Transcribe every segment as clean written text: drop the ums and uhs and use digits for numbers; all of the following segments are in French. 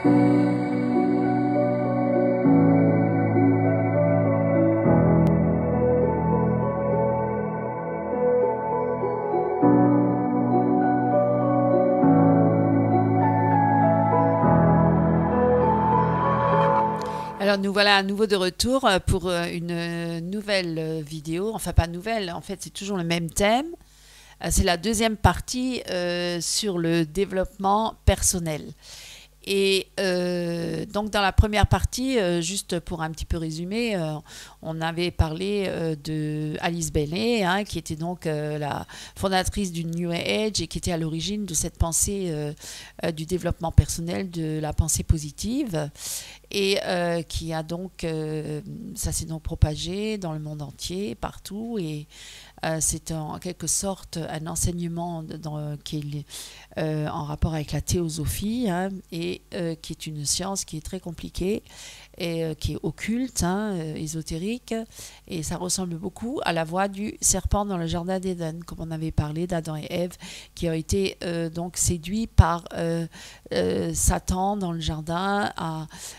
Alors nous voilà à nouveau de retour pour une nouvelle vidéo, enfin pas nouvelle, en fait c'est toujours le même thème. C'est la deuxième partie sur le développement personnel. Et donc dans la première partie, juste pour un petit peu résumer, on avait parlé de Alice Bailey, hein, qui était donc la fondatrice du New Age et qui était à l'origine de cette pensée du développement personnel, de la pensée positive, et qui a donc, ça s'est donc propagé dans le monde entier, partout, et c'est en quelque sorte un enseignement qui est en rapport avec la théosophie, hein, et qui est une science qui est très compliquée et qui est occulte, hein, ésotérique, et ça ressemble beaucoup à la voie du serpent dans le jardin d'Éden, comme on avait parlé d'Adam et Ève, qui ont été donc séduits par Satan dans le jardin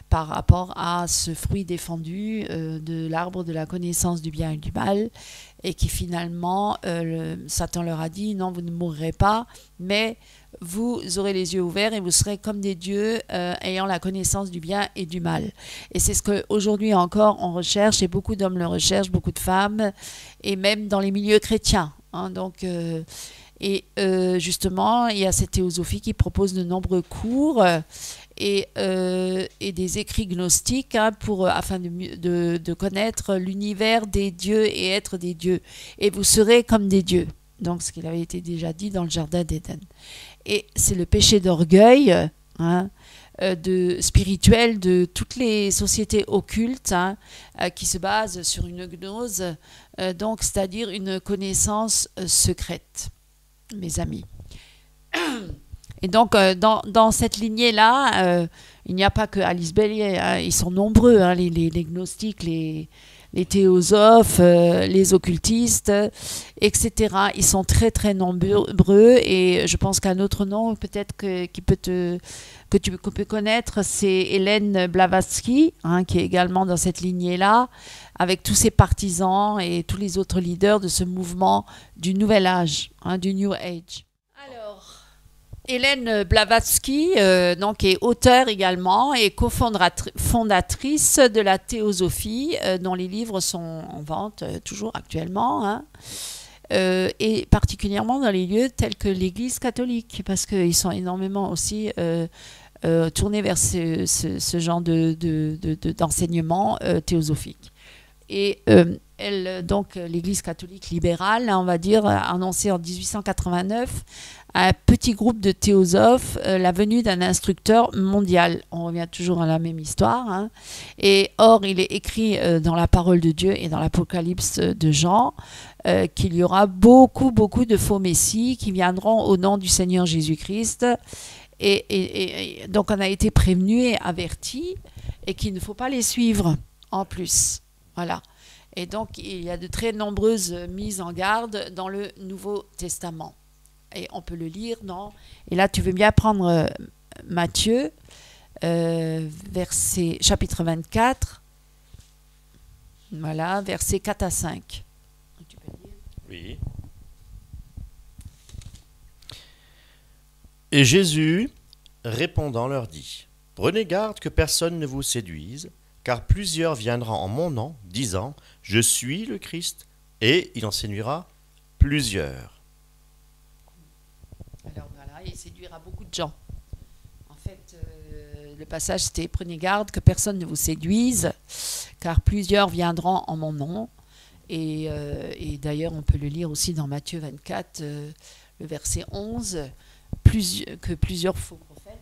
par rapport à ce fruit défendu de l'arbre de la connaissance du bien et du mal, et qui finalement, Satan leur a dit, non, vous ne mourrez pas, mais vous aurez les yeux ouverts et vous serez comme des dieux ayant la connaissance du bien et du mal. Et c'est ce qu'aujourd'hui encore on recherche, et beaucoup d'hommes le recherchent, beaucoup de femmes, et même dans les milieux chrétiens, hein, donc... justement, il y a cette théosophie qui propose de nombreux cours et des écrits gnostiques, hein, afin de connaître l'univers des dieux et être des dieux. Et vous serez comme des dieux. Donc, ce qu'il avait été déjà dit dans le jardin d'Éden. Et c'est le péché d'orgueil, hein, spirituel de toutes les sociétés occultes, hein, qui se basent sur une gnose, donc c'est-à-dire une connaissance secrète, mes amis. Et donc, dans cette lignée-là, il n'y a pas que Alice Bailey, hein, ils sont nombreux, hein, les gnostiques, les théosophes, les occultistes, etc. Ils sont très, très nombreux, et je pense qu'un autre nom, peut-être que tu peux connaître, c'est Hélène Blavatsky, hein, qui est également dans cette lignée-là, avec tous ses partisans et tous les autres leaders de ce mouvement du Nouvel Âge, hein, du New Age. Alors, Hélène Blavatsky, donc, est auteure également et cofondatrice de la théosophie, dont les livres sont en vente toujours actuellement, hein, et particulièrement dans les lieux tels que l'Église catholique, parce qu'ils sont énormément aussi tournés vers ce genre d'enseignement théosophique. Et donc, l'Église catholique libérale, on va dire, a annoncé en 1889 à un petit groupe de théosophes la venue d'un instructeur mondial. On revient toujours à la même histoire, hein. Et or, il est écrit dans la parole de Dieu et dans l'Apocalypse de Jean qu'il y aura beaucoup, beaucoup de faux messies qui viendront au nom du Seigneur Jésus-Christ. Et donc, on a été prévenu et averti, et qu'il ne faut pas les suivre en plus. Voilà. Et donc, il y a de très nombreuses mises en garde dans le Nouveau Testament. Et on peut le lire, non? Et là, tu veux bien prendre Matthieu, chapitre 24, voilà, versets 4 à 5. Tu peux lire? Oui. Et Jésus, répondant, leur dit, « Prenez garde que personne ne vous séduise, car plusieurs viendront en mon nom, disant, « Je suis le Christ », et il en séduira plusieurs. » Alors voilà, il séduira beaucoup de gens. En fait, le passage, c'était « Prenez garde que personne ne vous séduise, car plusieurs viendront en mon nom. » Et d'ailleurs, on peut le lire aussi dans Matthieu 24, le verset 11, que plusieurs faux prophètes.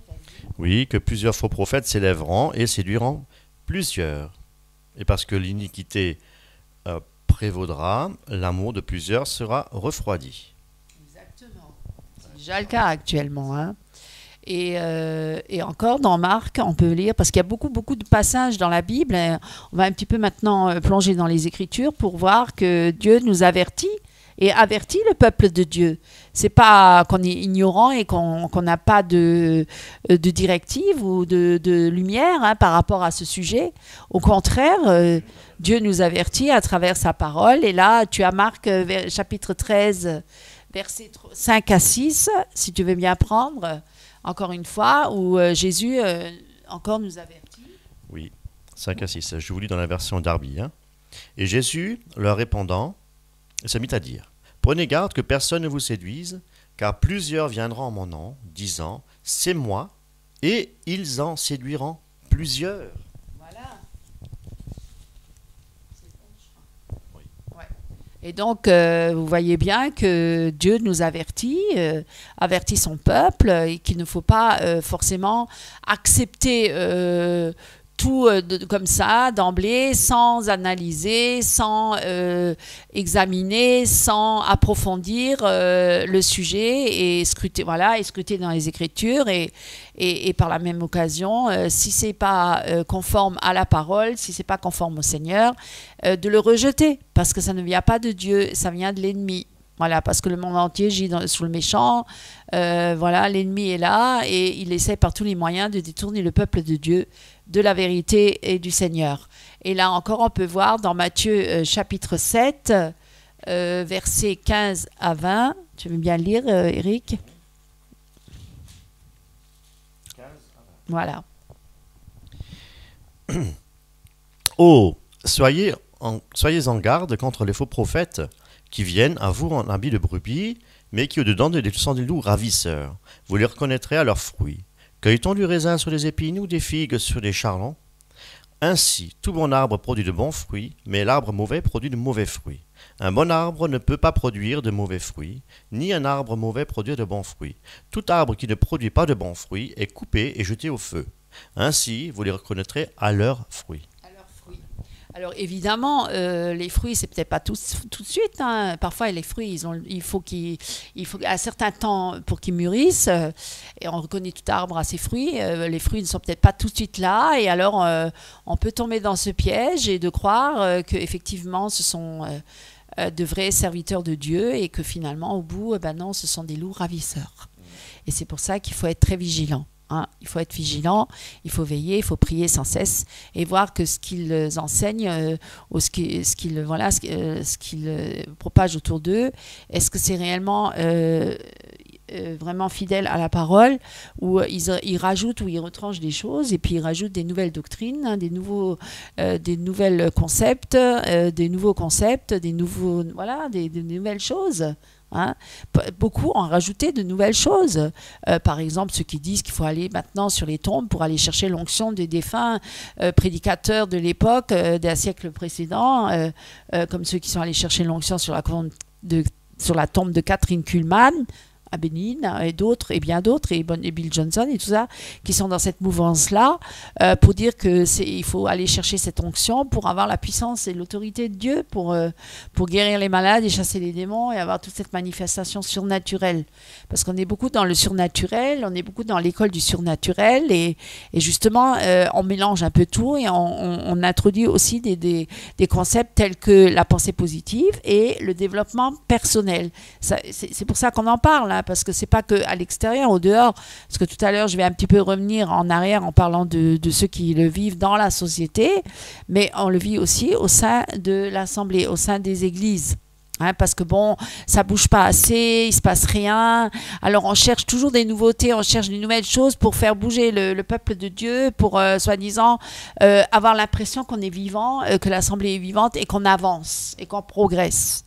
Oui, que plusieurs faux prophètes s'élèveront et séduiront plusieurs. Et parce que l'iniquité prévaudra, l'amour de plusieurs sera refroidi. Exactement. C'est déjà le cas actuellement, hein. Et encore dans Marc, on peut lire, parce qu'il y a beaucoup, beaucoup de passages dans la Bible. On va un petit peu maintenant plonger dans les Écritures pour voir que Dieu nous avertit et avertit le peuple de Dieu. C'est pas qu'on est ignorant et qu'on n'a pas de directive ou de lumière hein, par rapport à ce sujet. Au contraire, Dieu nous avertit à travers sa parole. Et là, tu as Marc chapitre 13, versets 5 à 6, si tu veux bien prendre, encore une fois, où Jésus encore nous avertit. Oui, 5 à 6. Je vous lis dans la version Darby. Hein. Et Jésus, leur répondant, se mit à dire, « Prenez garde que personne ne vous séduise, car plusieurs viendront en mon nom, disant, « C'est moi », et ils en séduiront plusieurs. » Voilà. C'est bon, je crois. Oui. Ouais. Et donc, vous voyez bien que Dieu nous avertit, avertit son peuple, et qu'il ne faut pas forcément accepter tout comme ça, d'emblée, sans analyser, sans examiner, sans approfondir le sujet et scruter, voilà, et scruter dans les Écritures et par la même occasion, si c'est pas conforme à la parole, si c'est pas conforme au Seigneur, de le rejeter, parce que ça ne vient pas de Dieu, ça vient de l'ennemi. Voilà, parce que le monde entier gît sous le méchant. Voilà, l'ennemi est là et il essaie par tous les moyens de détourner le peuple de Dieu de la vérité et du Seigneur. Et là encore, on peut voir dans Matthieu chapitre 7, versets 15 à 20. Tu veux bien le lire, Eric ? 15 à 20. Voilà. Oh, soyez en garde contre les faux prophètes qui viennent à vous en habit de brebis, mais qui au-dedans sont des loups ravisseurs. Vous les reconnaîtrez à leurs fruits. Cueille-t-on du raisin sur les épines ou des figues sur des charlons ? Ainsi, tout bon arbre produit de bons fruits, mais l'arbre mauvais produit de mauvais fruits. Un bon arbre ne peut pas produire de mauvais fruits, ni un arbre mauvais produire de bons fruits. Tout arbre qui ne produit pas de bons fruits est coupé et jeté au feu. Ainsi, vous les reconnaîtrez à leurs fruits. Alors évidemment, les fruits, c'est peut-être pas tout de suite. Hein. Parfois, les fruits, il faut un certain temps pour qu'ils mûrissent. Et on reconnaît tout arbre à ses fruits. Les fruits ne sont peut-être pas tout de suite là. Et alors, on peut tomber dans ce piège et de croire qu'effectivement, ce sont de vrais serviteurs de Dieu et que finalement, au bout, non, ce sont des loups ravisseurs. Et c'est pour ça qu'il faut être très vigilant. Hein, il faut être vigilant, il faut veiller, il faut prier sans cesse et voir que ce qu'ils enseignent ou ce qu'ils propagent autour d'eux, est-ce que c'est réellement vraiment fidèle à la parole ou ils rajoutent ou ils retranchent des choses et puis ils rajoutent des nouvelles doctrines, hein, des nouveaux concepts, des nouvelles choses. Hein. Beaucoup ont rajouté de nouvelles choses. Par exemple, ceux qui disent qu'il faut aller maintenant sur les tombes pour aller chercher l'onction des défunts prédicateurs de l'époque, des siècles précédents, comme ceux qui sont allés chercher l'onction sur la tombe de Catherine Kuhlman à Bénin et d'autres et bien d'autres et Bill Johnson et tout ça qui sont dans cette mouvance-là pour dire il faut aller chercher cette onction pour avoir la puissance et l'autorité de Dieu pour guérir les malades et chasser les démons et avoir toute cette manifestation surnaturelle. Parce qu'on est beaucoup dans le surnaturel, on est beaucoup dans l'école du surnaturel et justement on mélange un peu tout et on introduit aussi des concepts tels que la pensée positive et le développement personnel. C'est pour ça qu'on en parle, hein, parce que c'est pas qu'à l'extérieur, au dehors, parce que tout à l'heure je vais un petit peu revenir en arrière en parlant de ceux qui le vivent dans la société, mais on le vit aussi au sein de l'Assemblée, au sein des églises. Hein, parce que bon, ça bouge pas assez, il se passe rien. Alors on cherche toujours des nouveautés, on cherche des nouvelles choses pour faire bouger le peuple de Dieu, pour soi-disant avoir l'impression qu'on est vivant, que l'Assemblée est vivante et qu'on avance et qu'on progresse.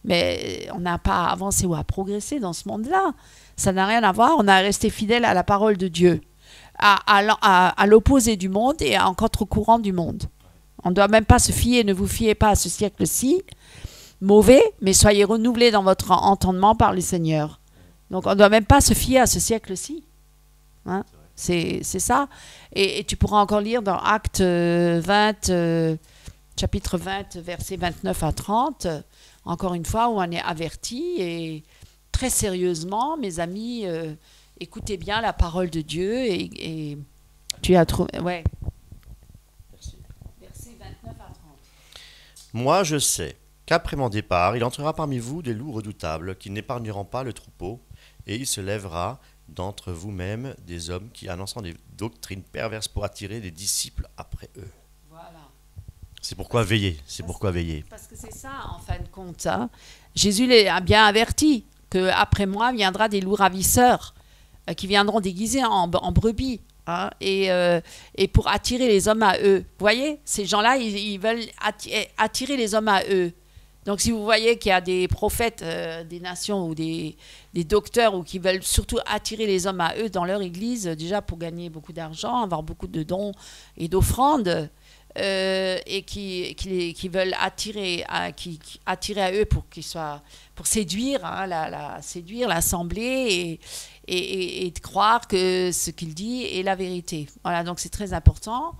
Mais on n'a pas à avancer ou à progresser dans ce monde-là. Ça n'a rien à voir. On a resté fidèle à la parole de Dieu, à l'opposé du monde et en contre-courant du monde. On ne doit même pas se fier, ne vous fiez pas à ce siècle-ci, mauvais, mais soyez renouvelés dans votre entendement par le Seigneur. Donc on ne doit même pas se fier à ce siècle-ci. Hein? C'est ça. Et tu pourras encore lire dans Actes 20, chapitre 20, versets 29 à 30, encore une fois, où on est averti et très sérieusement, mes amis, écoutez bien la parole de Dieu et tu as trouvé... Ouais. Merci. Versets 29 à 30. Moi je sais qu'après mon départ, il entrera parmi vous des loups redoutables qui n'épargneront pas le troupeau, et il se lèvera d'entre vous-mêmes des hommes qui annonceront des doctrines perverses pour attirer des disciples après eux. Voilà. C'est pourquoi veiller, c'est pourquoi veiller. Parce que c'est ça, en fin de compte. Hein. Jésus les a bien avertis qu'après moi viendra des loups ravisseurs qui viendront déguisés en brebis. Hein, et pour attirer les hommes à eux. Vous voyez, ces gens-là, ils veulent attirer les hommes à eux. Donc, si vous voyez qu'il y a des prophètes des nations ou des docteurs ou qui veulent surtout attirer les hommes à eux dans leur église, déjà pour gagner beaucoup d'argent, avoir beaucoup de dons et d'offrandes, et qui veulent attirer à eux pour séduire, hein, séduire l'assemblée et de croire que ce qu'il dit est la vérité. Voilà, donc c'est très important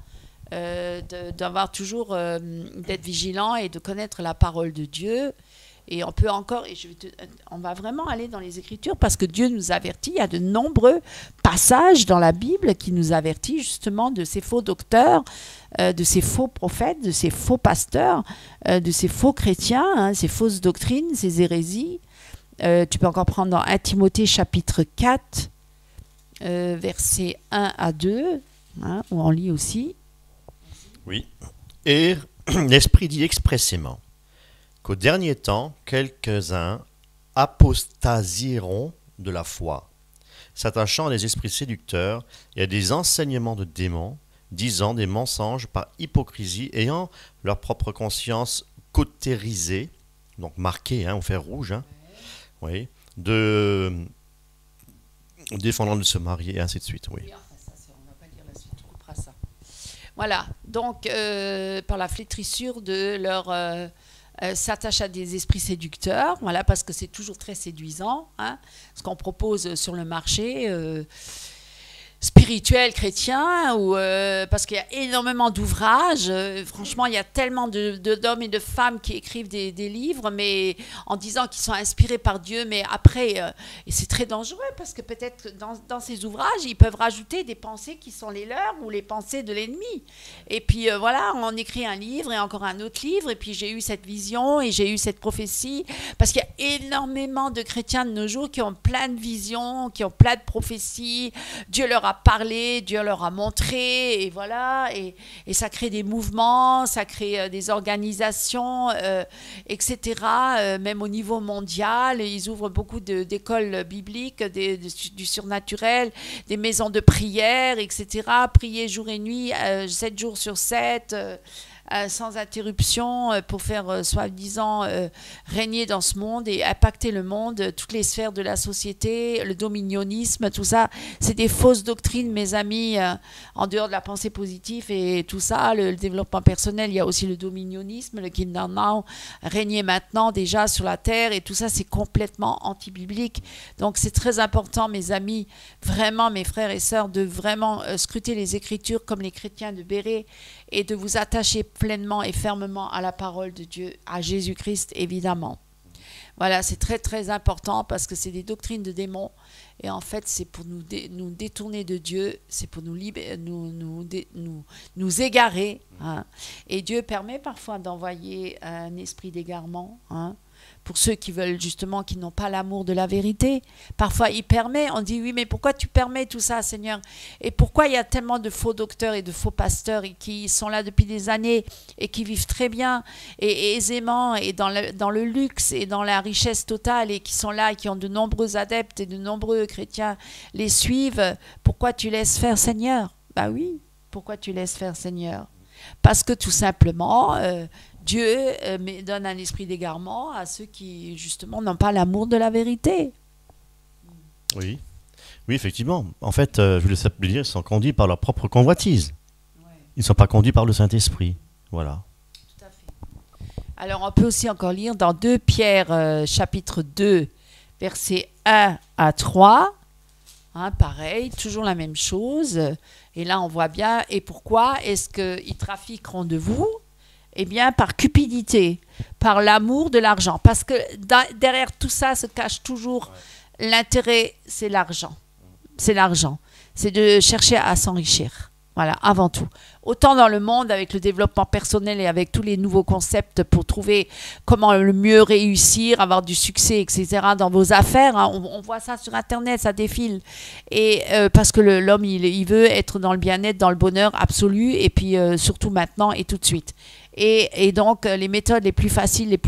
d'avoir toujours d'être vigilant et de connaître la parole de Dieu. Et on peut encore, on va vraiment aller dans les Écritures parce que Dieu nous avertit. Il y a de nombreux passages dans la Bible qui nous avertit justement de ces faux docteurs, de ces faux prophètes, de ces faux pasteurs, de ces faux chrétiens, hein, ces fausses doctrines, ces hérésies. Tu peux encore prendre dans 1 Timothée chapitre 4, versets 1 à 2, hein, où on lit aussi. Oui. Et l'Esprit dit expressément qu'au dernier temps, quelques-uns apostasieront de la foi, s'attachant à des esprits séducteurs et à des enseignements de démons, disant des mensonges par hypocrisie, ayant leur propre conscience cautérisée, donc marquée au fer rouge, hein, oui, défendant de se marier, et ainsi de suite. Oui. On ne va pas dire la suite, on coupera ça. Voilà, donc par la flétrissure de leur... s'attache à des esprits séducteurs, voilà, parce que c'est toujours très séduisant, hein, ce qu'on propose sur le marché spirituel chrétien, ou parce qu'il y a énormément d'ouvrages. Franchement, il y a tellement d'hommes et de femmes qui écrivent des livres, mais en disant qu'ils sont inspirés par Dieu, mais après, et c'est très dangereux, parce que peut-être dans ces ouvrages, ils peuvent rajouter des pensées qui sont les leurs ou les pensées de l'ennemi. Et puis voilà, on écrit un livre et encore un autre livre, et puis j'ai eu cette vision et j'ai eu cette prophétie, parce qu'il y a énormément de chrétiens de nos jours qui ont plein de visions, qui ont plein de prophéties. Dieu leur a parlé, Dieu leur a montré, et voilà, et ça crée des mouvements, ça crée des organisations, etc. Même au niveau mondial, ils ouvrent beaucoup d'écoles bibliques, du surnaturel, des maisons de prière, etc. Prier jour et nuit, 7 jours sur 7, sans interruption, pour faire soi-disant régner dans ce monde et impacter le monde, toutes les sphères de la société, le dominionnisme, tout ça, c'est des fausses doctrines, mes amis, en dehors de la pensée positive et tout ça, le développement personnel. Il y a aussi le dominionnisme, le Kingdom Now, régner maintenant déjà sur la terre, et tout ça, c'est complètement anti-biblique. Donc c'est très important, mes amis, vraiment, mes frères et sœurs, de vraiment scruter les Écritures comme les chrétiens de Béret, et de vous attacher pleinement et fermement à la parole de Dieu, à Jésus-Christ, évidemment. Voilà, c'est très très important, parce que c'est des doctrines de démons, et en fait c'est pour nous détourner de Dieu, c'est pour nous égarer, hein. Et Dieu permet parfois d'envoyer un esprit d'égarement, hein, pour ceux qui veulent justement, qui n'ont pas l'amour de la vérité. Parfois il permet, on dit oui, mais pourquoi tu permets tout ça, Seigneur? Et pourquoi il y a tellement de faux docteurs et de faux pasteurs et qui sont là depuis des années et qui vivent très bien et aisément et dans le luxe et dans la richesse totale, et qui sont là et qui ont de nombreux adeptes et de nombreux chrétiens les suivent? Pourquoi tu laisses faire, Seigneur? Bah oui, pourquoi tu laisses faire, Seigneur? Parce que tout simplement, Dieu donne un esprit d'égarement à ceux qui, justement, n'ont pas l'amour de la vérité. Oui, oui, effectivement. En fait, je voulais simplement dire, ils sont conduits par leur propre convoitise. Ouais. Ils ne sont pas conduits par le Saint-Esprit. Voilà. Tout à fait. Alors, on peut aussi encore lire dans 2 Pierre, chapitre 2, versets 1 à 3. Hein, pareil, toujours la même chose. Et là, on voit bien. Et pourquoi est-ce qu'ils trafiqueront de vous? Eh bien, par cupidité, par l'amour de l'argent. Parce que derrière tout ça se cache toujours l'intérêt, c'est l'argent. C'est l'argent. C'est de chercher à s'enrichir. Voilà, avant tout. Autant dans le monde, avec le développement personnel et avec tous les nouveaux concepts pour trouver comment le mieux réussir, avoir du succès, etc. dans vos affaires. Hein. On voit ça sur Internet, ça défile. Et parce que l'homme, il veut être dans le bien-être, dans le bonheur absolu, et puis surtout maintenant et tout de suite. Et donc, les méthodes les plus faciles, les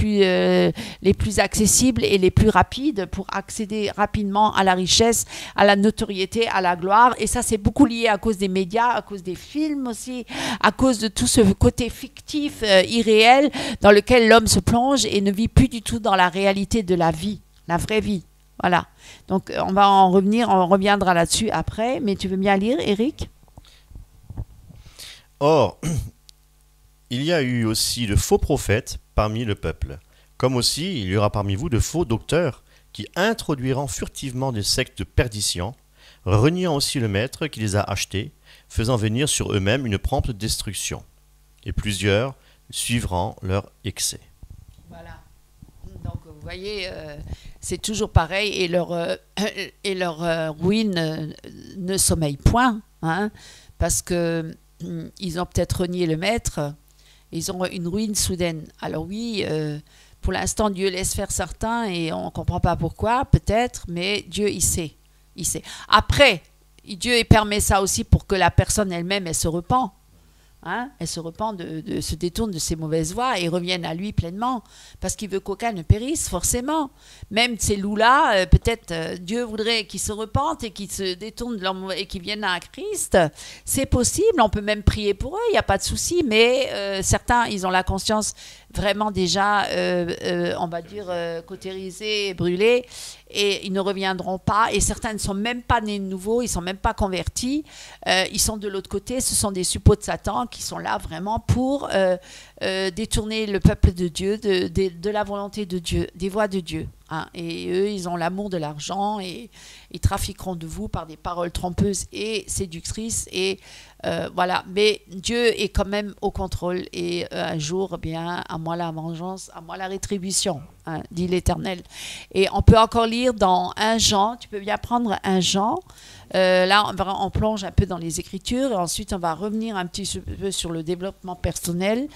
plus accessibles et les plus rapides pour accéder rapidement à la richesse, à la notoriété, à la gloire. Et ça, c'est beaucoup lié à cause des médias, à cause des films aussi, à cause de tout ce côté fictif, irréel, dans lequel l'homme se plonge et ne vit plus du tout dans la réalité de la vie, la vraie vie. Voilà. Donc, on va en revenir, on reviendra là-dessus après. Mais tu veux bien lire, Eric? Or, il y a eu aussi de faux prophètes parmi le peuple, comme aussi il y aura parmi vous de faux docteurs qui introduiront furtivement des sectes de perdition, reniant aussi le maître qui les a achetés, faisant venir sur eux-mêmes une prompte destruction. Et plusieurs suivront leur excès. Voilà. Donc vous voyez, c'est toujours pareil et leur ruine ne sommeille point, hein, parce que ils ont peut-être renié le maître. Ils ont une ruine soudaine. Alors oui, pour l'instant, Dieu laisse faire certains et on ne comprend pas pourquoi, peut-être, mais Dieu, il sait. Il sait. Après, Dieu permet ça aussi pour que la personne elle-même, elle se repent. Hein? Elle se repent, se détourne de ses mauvaises voies et revienne à lui pleinement. Parce qu'il veut qu'aucun ne périsse, forcément. Même ces loups-là, peut-être Dieu voudrait qu'ils se repentent et qu'ils se détournent de leur et qu'ils viennent à Christ. C'est possible, on peut même prier pour eux, il n'y a pas de souci. Mais certains, ils ont la conscience vraiment déjà, on va dire, cautérisée, brûlée. Et ils ne reviendront pas. Et certains ne sont même pas nés de nouveau, ils ne sont même pas convertis. Ils sont de l'autre côté, ce sont des suppôts de Satan qui sont là vraiment pour détourner le peuple de Dieu, de la volonté de Dieu, des voies de Dieu. Hein. Et eux, ils ont l'amour de l'argent et ils trafiqueront de vous par des paroles trompeuses et séductrices. Et voilà. Mais Dieu est quand même au contrôle. Et un jour, eh bien, à moi la vengeance, à moi la rétribution, hein, dit l'Éternel. Et on peut encore lire dans 1 Jean, tu peux bien prendre 1 Jean. Là, on plonge un peu dans les Écritures et ensuite on va revenir un petit peu sur le développement personnel.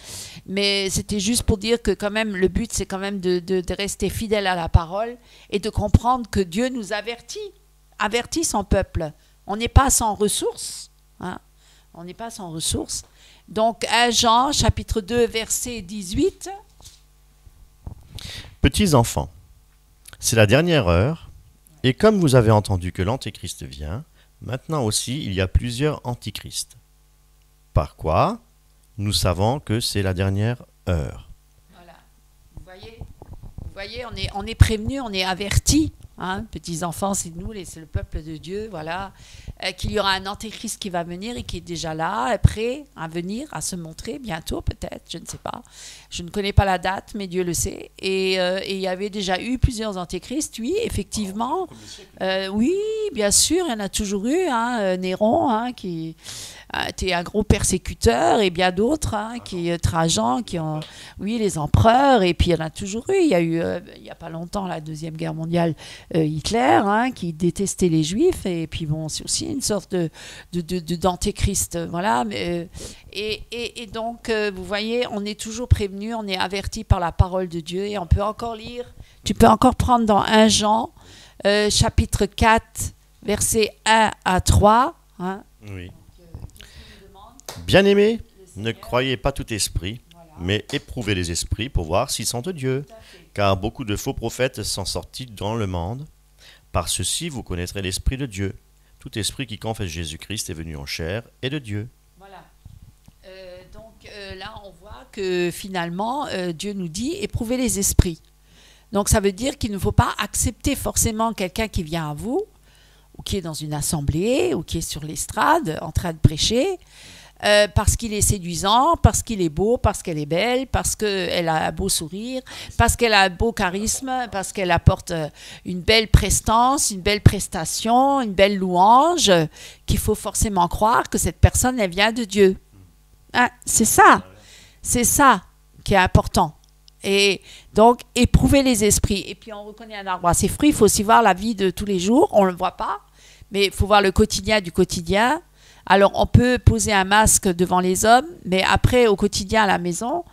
Mais c'était juste pour dire que quand même, le but, c'est quand même de rester fidèle à la parole et de comprendre que Dieu nous avertit son peuple. On n'est pas sans ressources. Hein? On n'est pas sans ressources. Donc, 1 Jean, chapitre 2, verset 18. Petits enfants, c'est la dernière heure. Et comme vous avez entendu que l'Antéchrist vient, maintenant aussi il y a plusieurs antichrists. Par quoi nous savons que c'est la dernière heure. Voilà. Vous voyez, on est prévenus, on est avertis. Hein, petits enfants, c'est nous, c'est le peuple de Dieu, voilà, qu'il y aura un antéchrist qui va venir et qui est déjà là, prêt à venir, à se montrer bientôt peut-être, je ne sais pas. Je ne connais pas la date, mais Dieu le sait. Et il y avait déjà eu plusieurs antéchrists, oui, effectivement. Oui, bien sûr, il y en a toujours eu, hein, Néron, hein, qui était un gros persécuteur, et bien d'autres, hein, Trajan, oui, les empereurs, et puis il y en a toujours eu. Il y a eu, il n'y a pas longtemps, la Deuxième Guerre mondiale, Hitler, hein, qui détestait les Juifs, et puis bon, c'est aussi une sorte d'antéchrist, voilà. Et donc, vous voyez, on est toujours prévenu, on est averti par la parole de Dieu, et on peut encore lire, tu peux encore prendre dans 1 Jean, chapitre 4, versets 1 à 3. Hein. Oui. Bien-aimés, ne croyez pas tout esprit, mais éprouvez les esprits pour voir s'ils sont de Dieu. Car beaucoup de faux prophètes sont sortis dans le monde. Par ceci, vous connaîtrez l'esprit de Dieu. Tout esprit qui confesse Jésus-Christ est venu en chair est de Dieu. Voilà. Donc là, on voit que finalement, Dieu nous dit éprouvez les esprits. Donc ça veut dire qu'il ne faut pas accepter forcément quelqu'un qui vient à vous, ou qui est dans une assemblée, ou qui est sur l'estrade en train de prêcher. Parce qu'il est séduisant, parce qu'il est beau, parce qu'elle est belle, parce qu'elle a un beau sourire, parce qu'elle a un beau charisme, parce qu'elle apporte une belle prestance, une belle prestation, une belle louange, qu'il faut forcément croire que cette personne, elle vient de Dieu. Hein, c'est ça qui est important. Et donc, éprouver les esprits. Et puis, on reconnaît un arbre à ses fruits. Il faut aussi voir la vie de tous les jours. On ne le voit pas, mais il faut voir le quotidien du quotidien. Alors, on peut poser un masque devant les hommes, mais après, au quotidien, à la maison,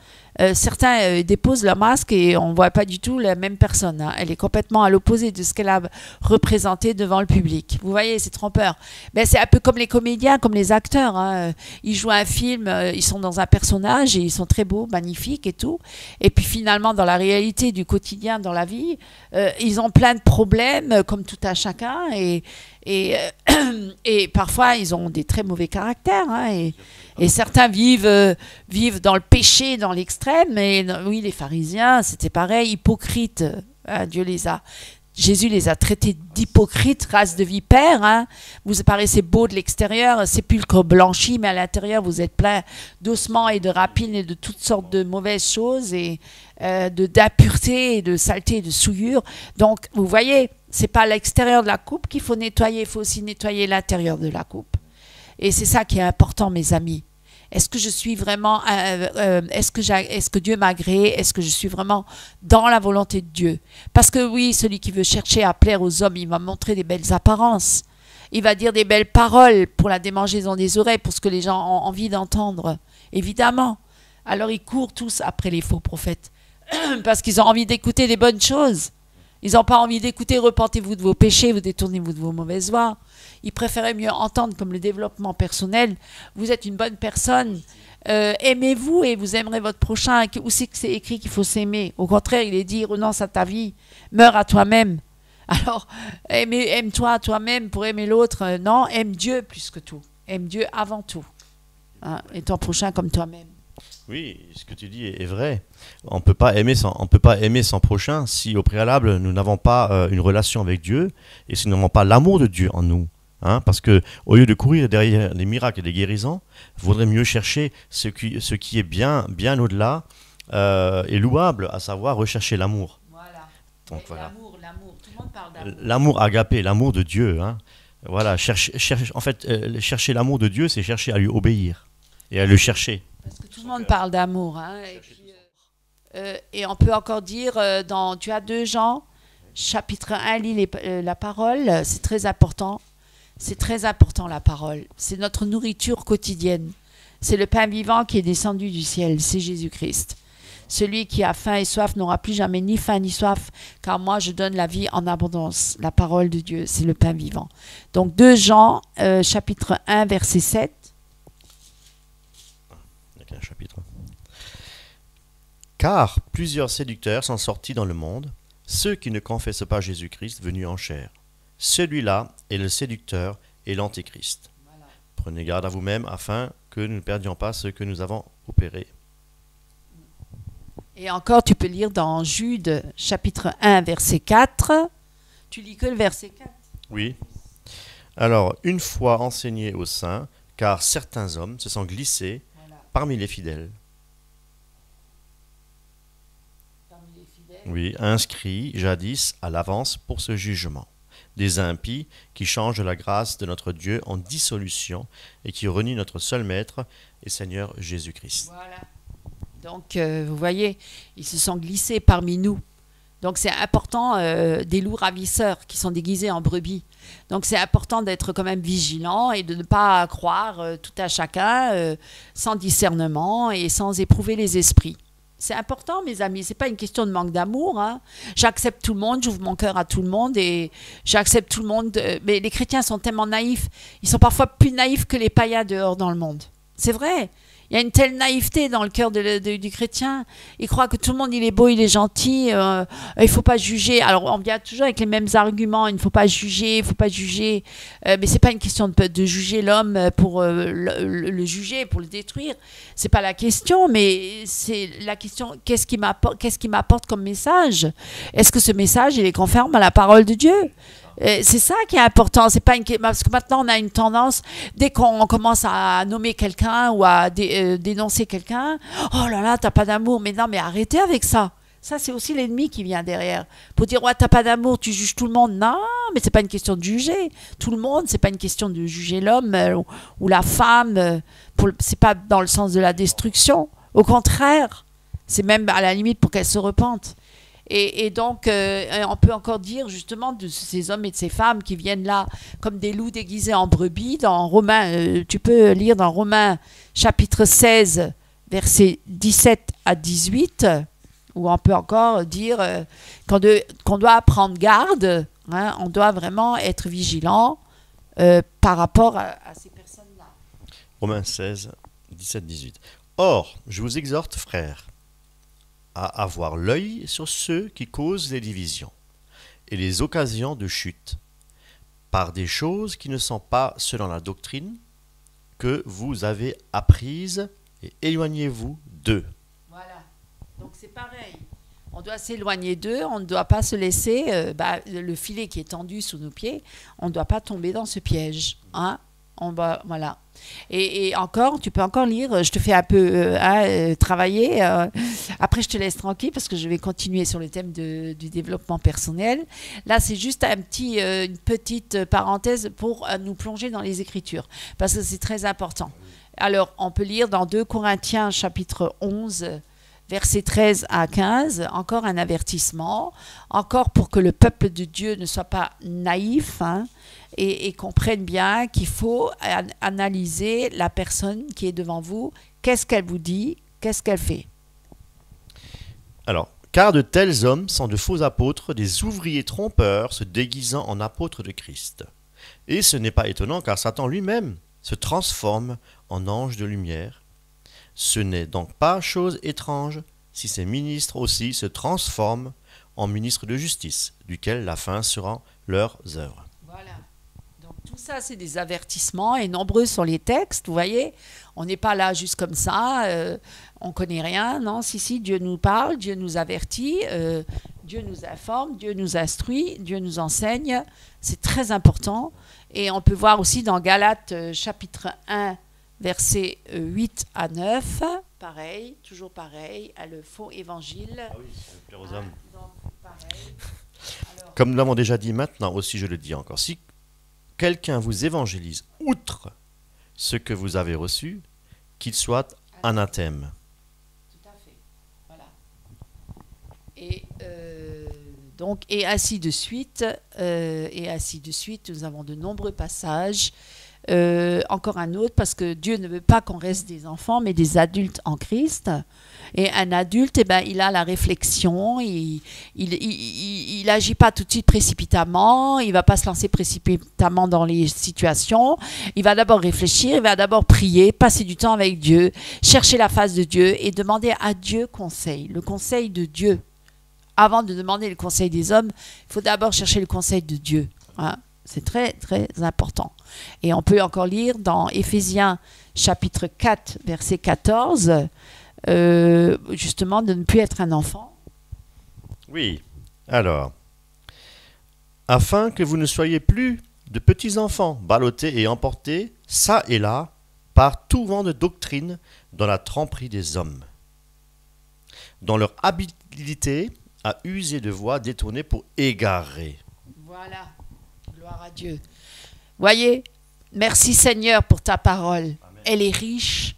certains déposent leur masque et on ne voit pas du tout la même personne. Hein. Elle est complètement à l'opposé de ce qu'elle a représenté devant le public. Vous voyez, c'est trompeur. Ben, c'est un peu comme les comédiens, comme les acteurs. Hein. Ils jouent un film, ils sont dans un personnage et ils sont très beaux, magnifiques et tout. Et puis finalement, dans la réalité du quotidien, dans la vie, ils ont plein de problèmes, comme tout un chacun. Et parfois, ils ont des très mauvais caractères. Hein, et certains vivent dans le péché, dans l'extrême. Et oui, les pharisiens, c'était pareil, hypocrites. Hein, Jésus les a traités d'hypocrites, race de vipères. Hein. Vous paraissez beau de l'extérieur, sépulcre blanchi, mais à l'intérieur, vous êtes plein d'ossements et de rapines et de toutes sortes de mauvaises choses et d'impureté et de saleté et de souillure. Donc, vous voyez, c'est pas l'extérieur de la coupe qu'il faut nettoyer, il faut aussi nettoyer l'intérieur de la coupe. Et c'est ça qui est important, mes amis. Est-ce que je suis vraiment, est-ce que Dieu m'a agréé? Est-ce que je suis vraiment dans la volonté de Dieu? Parce que oui, celui qui veut chercher à plaire aux hommes, il va montrer des belles apparences. Il va dire des belles paroles pour la démangeaison des oreilles, pour ce que les gens ont envie d'entendre. Évidemment. Alors ils courent tous après les faux prophètes. Parce qu'ils ont envie d'écouter des bonnes choses. Ils n'ont pas envie d'écouter « Repentez-vous de vos péchés, vous détournez-vous de vos mauvaises voies ». Ils préféraient mieux entendre comme le développement personnel. Vous êtes une bonne personne. Aimez-vous et vous aimerez votre prochain. Où c'est que c'est écrit qu'il faut s'aimer? Au contraire, il est dit « Renonce à ta vie, meurs à toi-même ». Alors, aime-toi à toi-même pour aimer l'autre. Non, aime Dieu plus que tout. Aime Dieu avant tout. Hein, et ton prochain comme toi-même. Oui, ce que tu dis est vrai. On ne peut pas aimer son prochain si au préalable nous n'avons pas une relation avec Dieu et si nous n'avons pas l'amour de Dieu en nous. Hein, parce que au lieu de courir derrière les miracles et les guérisons, il vaudrait mieux chercher ce qui est bien au-delà et louable, à savoir rechercher l'amour. Voilà. Donc, voilà. L'amour, tout le monde parle d'amour. L'amour agapé, l'amour de Dieu. Hein. Voilà, chercher l'amour de Dieu, c'est chercher à lui obéir et à le chercher. Parce que tout le monde parle d'amour. Hein, et on peut encore dire, tu as 2 Jean, chapitre 1, lis la parole, c'est très important. C'est très important la parole. C'est notre nourriture quotidienne. C'est le pain vivant qui est descendu du ciel, c'est Jésus-Christ. Celui qui a faim et soif n'aura plus jamais ni faim ni soif, car moi je donne la vie en abondance. La parole de Dieu, c'est le pain vivant. Donc 2 Jean, chapitre 1, verset 7. Un chapitre. Car plusieurs séducteurs sont sortis dans le monde, ceux qui ne confessent pas Jésus-Christ venu en chair. Celui-là est le séducteur et l'antéchrist. Voilà. Prenez garde à vous-même afin que nous ne perdions pas ce que nous avons opéré. Et encore, tu peux lire dans Jude, chapitre 1, verset 4. Tu lis que le verset 4. Oui. Alors, une fois enseigné aux saints, car certains hommes se sont glissés parmi les fidèles. Oui, inscrits jadis à l'avance pour ce jugement. Des impies qui changent la grâce de notre Dieu en dissolution et qui renient notre seul Maître et Seigneur Jésus-Christ. Voilà. Donc, vous voyez, ils se sont glissés parmi nous. Donc, c'est important, des loups ravisseurs qui sont déguisés en brebis. Donc, c'est important d'être quand même vigilant et de ne pas croire tout à chacun sans discernement et sans éprouver les esprits. C'est important, mes amis. C'est pas une question de manque d'amour. Hein. J'accepte tout le monde, j'ouvre mon cœur à tout le monde et j'accepte tout le monde. Mais les chrétiens sont tellement naïfs. Ils sont parfois plus naïfs que les païens dehors dans le monde. C'est vrai. Il y a une telle naïveté dans le cœur du chrétien. Il croit que tout le monde, il est beau, il est gentil. Il ne faut pas juger. Alors, on vient toujours avec les mêmes arguments. Il ne faut pas juger, il ne faut pas juger. Mais ce n'est pas une question de juger l'homme pour le juger, pour le détruire. Ce n'est pas la question, mais c'est la question, qu'est-ce qui m'apporte comme message? Est-ce que ce message, il est conforme à la parole de Dieu? C'est ça qui est important. C'est pas parce que maintenant on a une tendance, dès qu'on commence à nommer quelqu'un ou à dénoncer quelqu'un, oh là là, t'as pas d'amour. Mais non, mais arrêtez avec ça. Ça, c'est aussi l'ennemi qui vient derrière. Pour dire, ouais, t'as pas d'amour, tu juges tout le monde. Non, mais c'est pas une question de juger tout le monde. C'est pas une question de juger l'homme ou la femme. C'est pas dans le sens de la destruction. Au contraire, c'est même à la limite pour qu'elle se repente. Et donc, on peut encore dire justement de ces hommes et de ces femmes qui viennent là comme des loups déguisés en brebis. Dans Romains, tu peux lire dans Romains chapitre 16, versets 17 à 18, où on peut encore dire qu'on doit prendre garde, hein, on doit vraiment être vigilant par rapport à ces personnes-là. Romains 16, 17, 18. Or, je vous exhorte, frères, à avoir l'œil sur ceux qui causent les divisions et les occasions de chute, par des choses qui ne sont pas selon la doctrine que vous avez apprises, et éloignez-vous d'eux. Voilà, donc c'est pareil. On doit s'éloigner d'eux, on ne doit pas se laisser, le filet qui est tendu sous nos pieds, on ne doit pas tomber dans ce piège. Hein? Voilà. Et encore, tu peux encore lire, je te fais un peu travailler, après je te laisse tranquille parce que je vais continuer sur le thème du développement personnel. Là, c'est juste une petite parenthèse pour nous plonger dans les Écritures, parce que c'est très important. Alors, on peut lire dans 2 Corinthiens chapitre 11, versets 13 à 15, encore un avertissement, encore pour que le peuple de Dieu ne soit pas naïf, hein, et comprenne bien qu'il faut analyser la personne qui est devant vous, qu'est-ce qu'elle vous dit, qu'est-ce qu'elle fait. Alors, car de tels hommes sont de faux apôtres, des ouvriers trompeurs se déguisant en apôtres de Christ. Et ce n'est pas étonnant car Satan lui-même se transforme en ange de lumière. Ce n'est donc pas chose étrange si ces ministres aussi se transforment en ministres de justice, duquel la fin sera leurs œuvres. Voilà. Donc tout ça, c'est des avertissements et nombreux sont les textes. Vous voyez, on n'est pas là juste comme ça, on ne connaît rien. Non, si, Dieu nous parle, Dieu nous avertit, Dieu nous informe, Dieu nous instruit, Dieu nous enseigne. C'est très important. Et on peut voir aussi dans Galates chapitre 1, versets 8 à 9, pareil, toujours pareil, à le faux évangile. Ah oui, ça veut plaire aux hommes. Donc, pareil. Alors, comme nous l'avons déjà dit maintenant aussi, je le dis encore, si quelqu'un vous évangélise outre ce que vous avez reçu, qu'il soit anathème. tout à fait. Voilà. Et donc, et ainsi de suite, nous avons de nombreux passages. Encore un autre, parce que Dieu ne veut pas qu'on reste des enfants, mais des adultes en Christ. Et un adulte, il a la réflexion, il n'agit pas tout de suite précipitamment, il ne va pas se lancer précipitamment dans les situations. Il va d'abord réfléchir, il va d'abord prier, passer du temps avec Dieu, chercher la face de Dieu et demander à Dieu conseil, le conseil de Dieu. Avant de demander le conseil des hommes, il faut d'abord chercher le conseil de Dieu. Hein? C'est très, très important. Et on peut encore lire dans Éphésiens chapitre 4, verset 14, justement de ne plus être un enfant. Oui, alors, afin que vous ne soyez plus de petits enfants, ballottés et emportés, ça et là, par tout vent de doctrine dans la tromperie des hommes, dans leur habilité à user de voix détournées pour égarer. Voilà. Gloire à Dieu. Voyez, merci Seigneur pour ta parole. Amen. Elle est riche.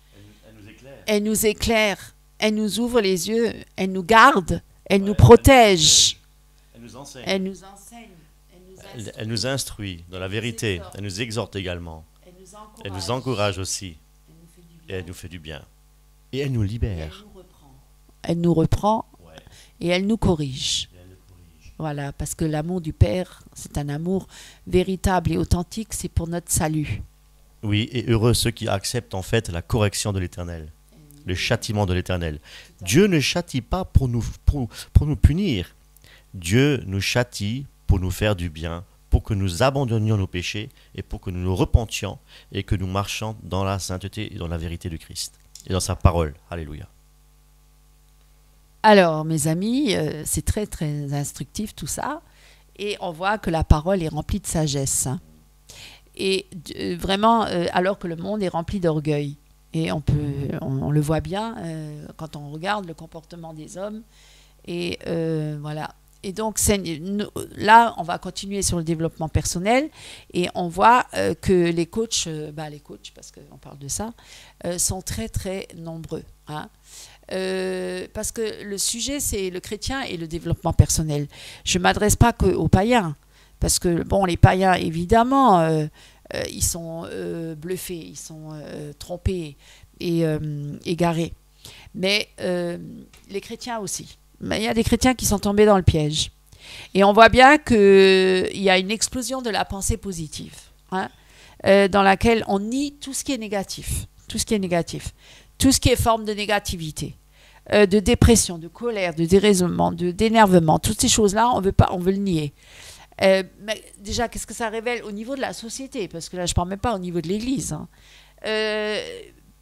Elle nous éclaire. Elle nous ouvre les yeux. Elle nous garde. Elle nous protège. Elle nous enseigne. Elle nous enseigne. Elle nous instruit dans la vérité. Elle nous exhorte également. Elle nous encourage aussi. Et elle nous fait du bien. Et elle nous libère. Elle nous reprend. Et elle nous corrige. Voilà, parce que l'amour du Père, c'est un amour véritable et authentique, c'est pour notre salut. Oui, et heureux ceux qui acceptent en fait la correction de l'Éternel, le châtiment de l'Éternel. Dieu ne châtie pas pour nous punir. Dieu nous châtie pour nous faire du bien, pour que nous abandonnions nos péchés et pour que nous nous repentions et que nous marchions dans la sainteté et dans la vérité de Christ et dans sa parole. Alléluia. Alors, mes amis, c'est très, très instructif tout ça. Et on voit que la parole est remplie de sagesse. Et vraiment, alors que le monde est rempli d'orgueil. Et on le voit bien quand on regarde le comportement des hommes. Et voilà. Et donc, là, on va continuer sur le développement personnel et on voit que les coachs, parce qu'on parle de ça, sont très, très nombreux. Hein. Parce que le sujet, c'est le chrétien et le développement personnel. Je ne m'adresse pas qu'aux païens, parce que, bon, les païens, évidemment, ils sont bluffés, ils sont trompés et égarés. Mais les chrétiens aussi. Mais il y a des chrétiens qui sont tombés dans le piège. Et on voit bien qu'il y a une explosion de la pensée positive, hein, dans laquelle on nie tout ce qui est négatif. Tout ce qui est négatif. Tout ce qui est forme de négativité, de dépression, de colère, de déraisonnement, d'énervement. Toutes ces choses-là, on veut le nier. Mais déjà, qu'est-ce que ça révèle au niveau de la société? Parce que là, je ne parle même pas au niveau de l'Église. Hein.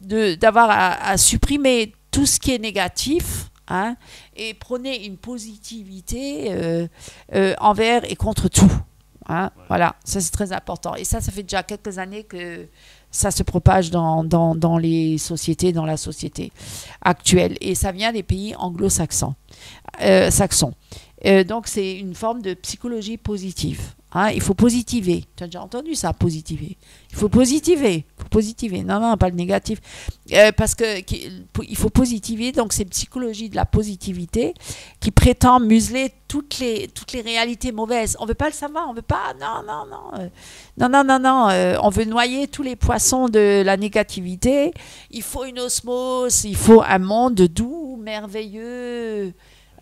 D'avoir à supprimer tout ce qui est négatif, hein, et prôner une positivité envers et contre tout. Hein. Ouais. Voilà, ça c'est très important. Et ça fait déjà quelques années que ça se propage dans les sociétés, dans la société actuelle. Et ça vient des pays anglo-saxons. Donc c'est une forme de psychologie positive. Hein, il faut positiver. Tu as déjà entendu ça, positiver. Il faut positiver. Non, pas le négatif. Parce qu'il faut positiver. Donc, c'est une psychologie de la positivité qui prétend museler toutes les réalités mauvaises. On ne veut pas le savoir. On veut pas. Non. On veut noyer tous les poissons de la négativité. Il faut une osmose. Il faut un monde doux, merveilleux.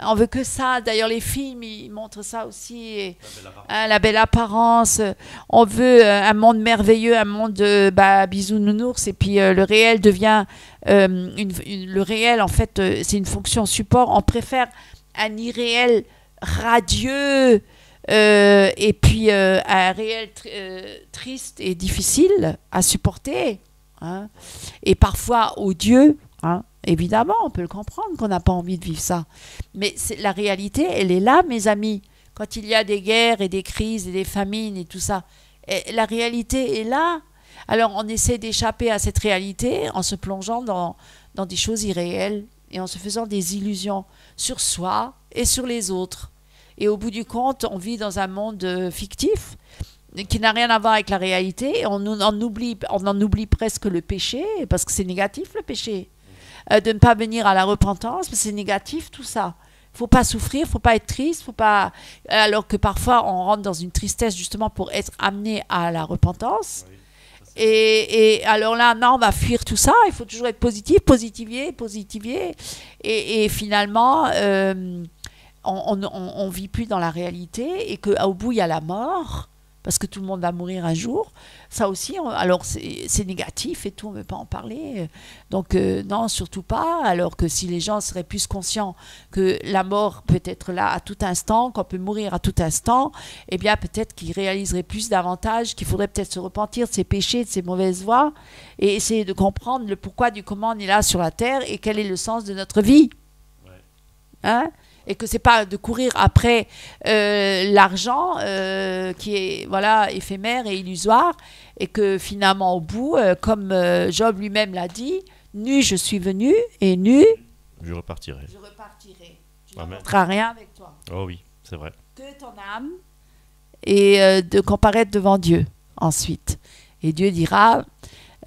On veut que ça. D'ailleurs, les films, ils montrent ça aussi. La belle apparence. On veut un monde merveilleux, un monde bisounours. Et puis, le réel devient... le réel, en fait, c'est une fonction support. On préfère un irréel radieux et puis un réel triste et difficile à supporter. Hein, et parfois odieux. Hein. Évidemment, on peut le comprendre qu'on n'a pas envie de vivre ça. Mais la réalité, elle est là, mes amis. Quand il y a des guerres et des crises et des famines et tout ça, la réalité est là. Alors, on essaie d'échapper à cette réalité en se plongeant dans des choses irréelles et en se faisant des illusions sur soi et sur les autres. Et au bout du compte, on vit dans un monde fictif qui n'a rien à voir avec la réalité. On en oublie presque le péché, parce que c'est négatif, le péché. De ne pas venir à la repentance, parce que c'est négatif tout ça. Il ne faut pas souffrir, il ne faut pas être triste, faut pas... alors que parfois on rentre dans une tristesse justement pour être amené à la repentance. Oui, et alors là, non, on va fuir tout ça, il faut toujours être positif, positiver. Et finalement, on ne vit plus dans la réalité et qu'au bout, il y a la mort. Parce que tout le monde va mourir un jour. Ça aussi, alors c'est négatif et tout, on ne veut pas en parler. Donc non, surtout pas. Alors que si les gens seraient plus conscients que la mort peut être là à tout instant, qu'on peut mourir à tout instant, eh bien peut-être qu'ils réaliseraient plus davantage, qu'il faudrait peut-être se repentir de ses péchés, de ses mauvaises voies, et essayer de comprendre le pourquoi du comment on est là sur la terre et quel est le sens de notre vie. Ouais. Hein ? Et que ce n'est pas de courir après l'argent qui est éphémère et illusoire, et que finalement au bout, comme Job lui-même l'a dit, nu je suis venu et nu je repartirai. Tu n'apporteras rien avec toi. Oh oui, c'est vrai. Que ton âme, et de comparaître devant Dieu ensuite. Et Dieu dira...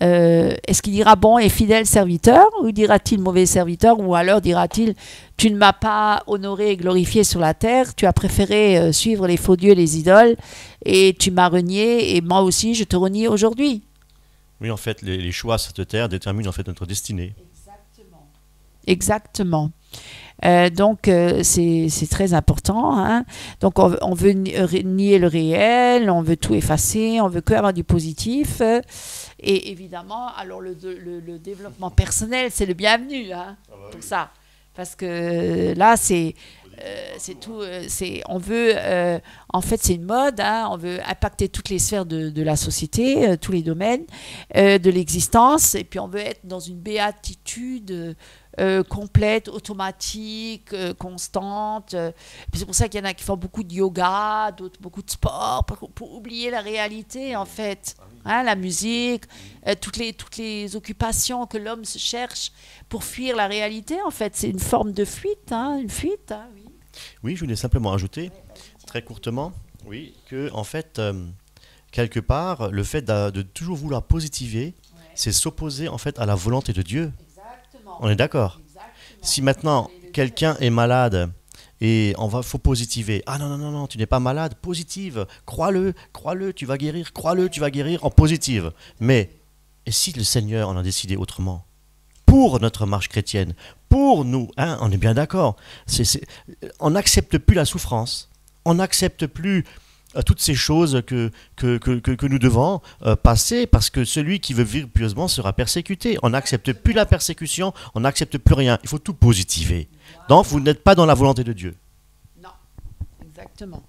est-ce qu'il dira bon et fidèle serviteur, ou dira-t-il mauvais serviteur, ou alors dira-t-il tu ne m'as pas honoré et glorifié sur la terre, tu as préféré suivre les faux dieux, les idoles, et tu m'as renié, et moi aussi je te renie aujourd'hui. Oui, en fait, les choix sur cette terre déterminent en fait notre destinée. Exactement. Donc c'est très important. Hein. Donc on veut nier le réel, on veut tout effacer, on veut que avoir du positif. Et évidemment, alors le développement personnel, c'est le bienvenu pour ça. Parce que là, c'est tout. On veut, en fait, c'est une mode. Hein, on veut impacter toutes les sphères de la société, tous les domaines de l'existence. Et puis, on veut être dans une béatitude complète, automatique, constante. Puis c'est pour ça qu'il y en a qui font beaucoup de yoga, d'autres beaucoup de sport, pour oublier la réalité, en fait. Hein, la musique, toutes les occupations que l'homme se cherche pour fuir la réalité, en fait. C'est une forme de fuite, hein, une fuite, hein, oui. Oui, je voulais simplement ajouter, très courtement, oui, que en fait, quelque part, le fait de toujours vouloir positiver, c'est s'opposer en fait à la volonté de Dieu. Exactement. On est d'accord? Exactement. Si maintenant quelqu'un est malade et faut positiver. Ah non, non, non, non, tu n'es pas malade, positive, crois-le, crois-le, tu vas guérir, crois-le, tu vas guérir en positive. Mais, et si le Seigneur en a décidé autrement? Pour notre marche chrétienne, pour nous, hein, on est bien d'accord. On n'accepte plus la souffrance, on n'accepte plus toutes ces choses que nous devons passer, parce que celui qui veut vivre pieusement sera persécuté. On n'accepte plus la persécution, on n'accepte plus rien. Il faut tout positiver. Donc vous n'êtes pas dans la volonté de Dieu. Non, exactement.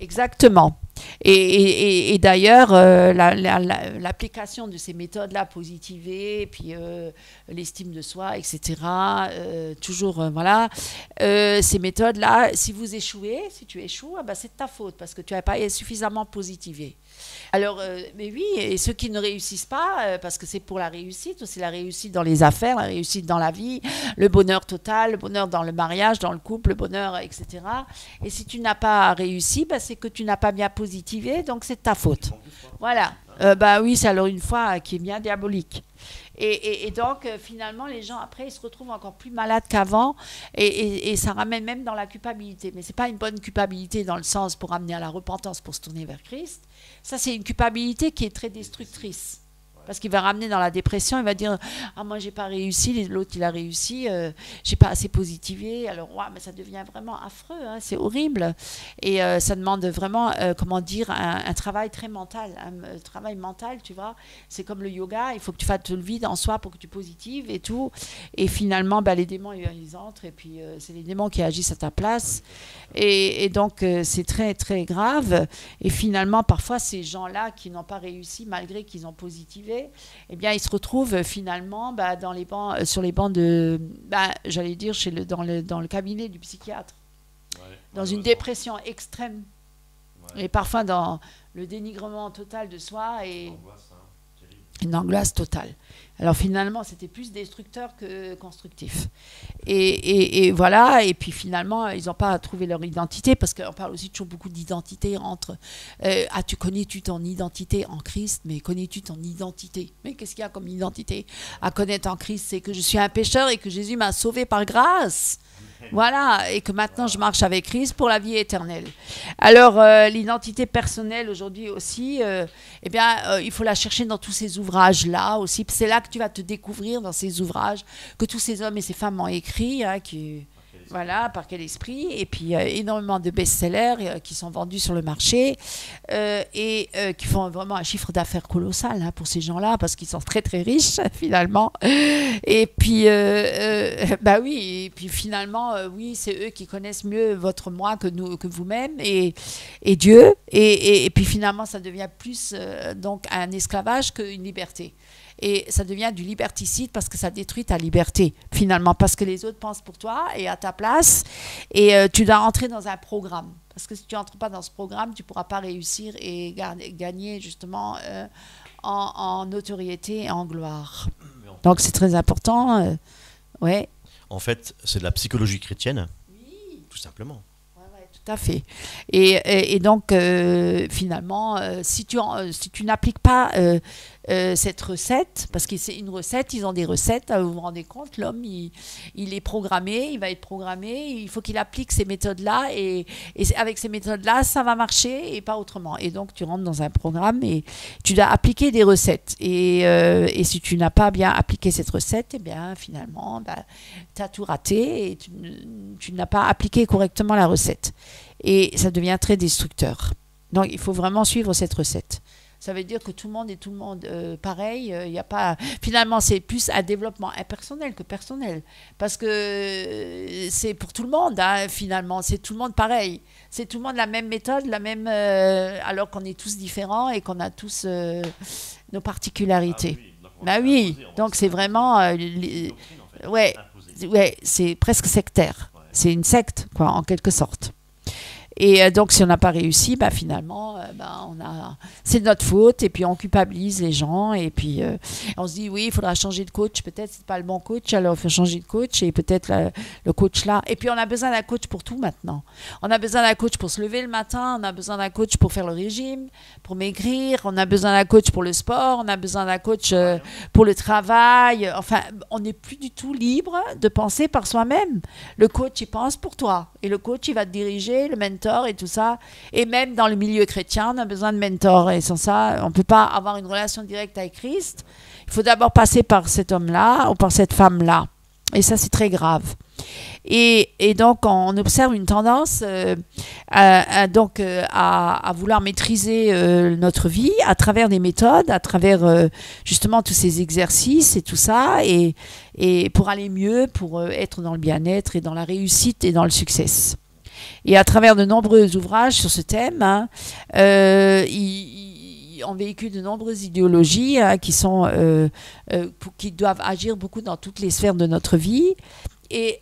Exactement. Et d'ailleurs, l'application de ces méthodes-là, positiver, puis l'estime de soi, etc., toujours, voilà, ces méthodes-là, si vous échouez, si tu échoues, ah ben, c'est de ta faute, parce que tu n'as pas suffisamment positivé. Alors, mais oui, et ceux qui ne réussissent pas, parce que c'est pour la réussite, c'est la réussite dans les affaires, la réussite dans la vie, le bonheur total, le bonheur dans le mariage, dans le couple, le bonheur, etc. Et si tu n'as pas réussi, bah, c'est que tu n'as pas bien positivé, donc c'est de ta faute. Voilà. Bah oui, c'est alors une foi qui est bien diabolique. Et donc, finalement, les gens, après, ils se retrouvent encore plus malades qu'avant, et ça ramène même dans la culpabilité. Mais ce n'est pas une bonne culpabilité dans le sens pour amener à la repentance, pour se tourner vers Christ. Ça, c'est une culpabilité qui est très destructrice. Parce qu'il va ramener dans la dépression, il va dire « Ah, moi, j'ai pas réussi, l'autre, il a réussi, j'ai pas assez positivé. » Alors, ouais, mais ça devient vraiment affreux, hein, c'est horrible. Et ça demande vraiment, comment dire, un travail très mental. Un travail mental, tu vois. C'est comme le yoga, il faut que tu fasses le vide en soi pour que tu positives et tout. Et finalement, bah, les démons, ils entrent, et puis c'est les démons qui agissent à ta place. Et donc, c'est très, très grave. Et finalement, parfois, ces gens-là qui n'ont pas réussi, malgré qu'ils ont positivé, eh bien, ils se retrouvent finalement dans les bancs, sur les bancs de, j'allais dire, dans le cabinet du psychiatre, dans une dépression extrême, et parfois dans le dénigrement total de soi et une angoisse totale. Alors finalement, c'était plus destructeur que constructif. Et voilà, et puis finalement, ils n'ont pas trouvé leur identité, parce qu'on parle aussi toujours beaucoup d'identité entre... connais-tu ton identité en Christ, mais connais-tu ton identité? Mais qu'est-ce qu'il y a comme identité à connaître en Christ? C'est que je suis un pécheur et que Jésus m'a sauvé par grâce. Voilà, et que maintenant je marche avec Christ pour la vie éternelle. Alors, l'identité personnelle aujourd'hui aussi, il faut la chercher dans tous ces ouvrages-là aussi. C'est là que tu vas te découvrir dans ces ouvrages que tous ces hommes et ces femmes ont écrits, hein, voilà, par quel esprit. Et puis, il y a énormément de best-sellers qui sont vendus sur le marché qui font vraiment un chiffre d'affaires colossal, hein, pour ces gens-là, parce qu'ils sont très, très riches, finalement. Et puis, bah oui, et puis finalement, oui, c'est eux qui connaissent mieux votre moi que vous-même et Dieu. Et puis finalement, ça devient plus donc un esclavage qu'une liberté. Et ça devient du liberticide parce que ça détruit ta liberté, finalement, parce que les autres pensent pour toi et à ta place. Et tu dois entrer dans un programme. Parce que si tu n'entres pas dans ce programme, tu ne pourras pas réussir et gagner justement en notoriété et en gloire. Donc c'est très important. Ouais. En fait, c'est de la psychologie chrétienne, Oui. tout simplement. Ouais, tout à fait. Et donc, finalement, si tu n'appliques pas cette recette, parce que c'est une recette, ils ont des recettes, vous vous rendez compte, l'homme, il est programmé, il va être programmé, il faut qu'il applique ces méthodes-là, et avec ces méthodes-là, ça va marcher, et pas autrement. Et donc, tu rentres dans un programme, et tu dois appliquer des recettes. Et si tu n'as pas bien appliqué cette recette, eh bien, finalement, tu as tout raté, et tu n'as pas appliqué correctement la recette. Et ça devient très destructeur. Donc, il faut vraiment suivre cette recette. Ça veut dire que tout le monde est pareil. Y a pas... Finalement, c'est plus un développement impersonnel que personnel. Parce que c'est pour tout le monde, hein, finalement. C'est tout le monde pareil. C'est tout le monde la même méthode, alors qu'on est tous différents et qu'on a tous nos particularités. Oui. Donc, c'est vraiment... ouais, c'est presque sectaire. C'est une secte, quoi, en quelque sorte. Et donc, si on n'a pas réussi, bah, finalement, c'est de notre faute. Et puis, on culpabilise les gens. Et puis, on se dit, oui, il faudra changer de coach. Peut-être c'est pas le bon coach, alors il faut changer de coach. Et peut-être le coach là. Et puis, on a besoin d'un coach pour tout maintenant. On a besoin d'un coach pour se lever le matin. On a besoin d'un coach pour faire le régime, pour maigrir. On a besoin d'un coach pour le sport. On a besoin d'un coach pour le travail. Enfin, on n'est plus du tout libre de penser par soi-même. Le coach, il pense pour toi. Et le coach, il va te diriger, le mentor et tout ça. Et même dans le milieu chrétien, on a besoin de mentors. Et sans ça, on ne peut pas avoir une relation directe avec Christ. Il faut d'abord passer par cet homme-là ou par cette femme-là. Et ça, c'est très grave. Et donc, on observe une tendance à vouloir maîtriser notre vie à travers des méthodes, à travers justement tous ces exercices et tout ça, et pour aller mieux, pour être dans le bien-être et dans la réussite et dans le succès. Et à travers de nombreux ouvrages sur ce thème, on véhicule de nombreuses idéologies qui doivent agir beaucoup dans toutes les sphères de notre vie. Et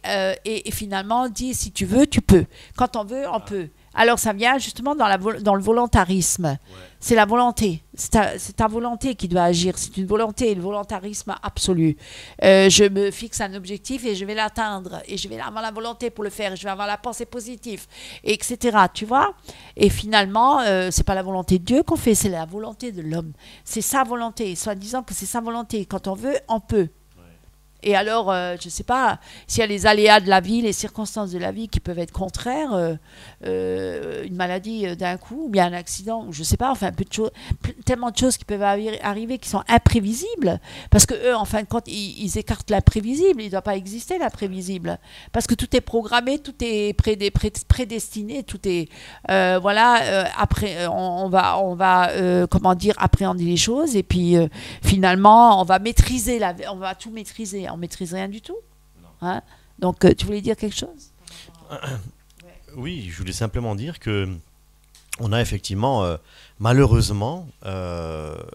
finalement, on dit, si tu veux, tu peux. Quand on veut, on peut. Alors, ça vient justement dans le volontarisme. Ouais. C'est la volonté. C'est ta volonté qui doit agir. C'est une volonté, le volontarisme absolu. Je me fixe un objectif et je vais l'atteindre. Et je vais avoir la volonté pour le faire. Et je vais avoir la pensée positive, etc. Tu vois ? Et finalement, c'est pas la volonté de Dieu qu'on fait, c'est la volonté de l'homme. C'est sa volonté. Soit disant que c'est sa volonté. Quand on veut, on peut. Et alors, je ne sais pas, s'il y a les aléas de la vie, les circonstances de la vie qui peuvent être contraires, une maladie d'un coup, ou bien un accident, ou je ne sais pas, enfin, tellement de choses qui peuvent arriver qui sont imprévisibles, parce qu'eux, en fin de compte, ils écartent l'imprévisible, il ne doit pas exister l'imprévisible, parce que tout est programmé, tout est prédestiné, tout est... après, on va comment dire, appréhender les choses, et puis finalement, on va maîtriser, on va tout maîtriser. On ne maîtrise rien du tout. Hein? Donc, tu voulais dire quelque chose ? Oui, je voulais simplement dire que on a effectivement, malheureusement,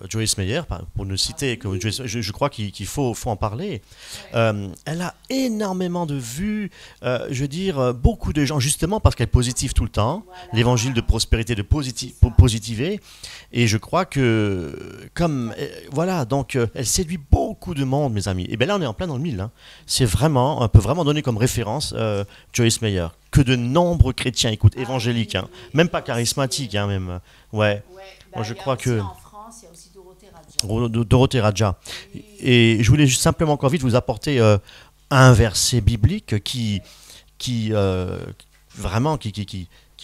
Joyce Meyer, pour nous citer, je crois qu'il faut en parler, elle a énormément de vues, je veux dire, beaucoup de gens, justement parce qu'elle positive tout le temps, l'évangile de prospérité, de positiver, et je crois que, donc elle séduit beaucoup de monde, mes amis. Et bien là, on est en plein dans le mille. Hein. C'est vraiment, on peut vraiment donner comme référence Joyce Meyer. Que de nombreux chrétiens écoutent, évangéliques, hein, même pas charismatiques, hein, même. Ouais. Moi, je crois que. En France, il y a aussi Dorothée Radja. Dorothée Radja. Et je voulais juste simplement encore vite vous apporter un verset biblique qui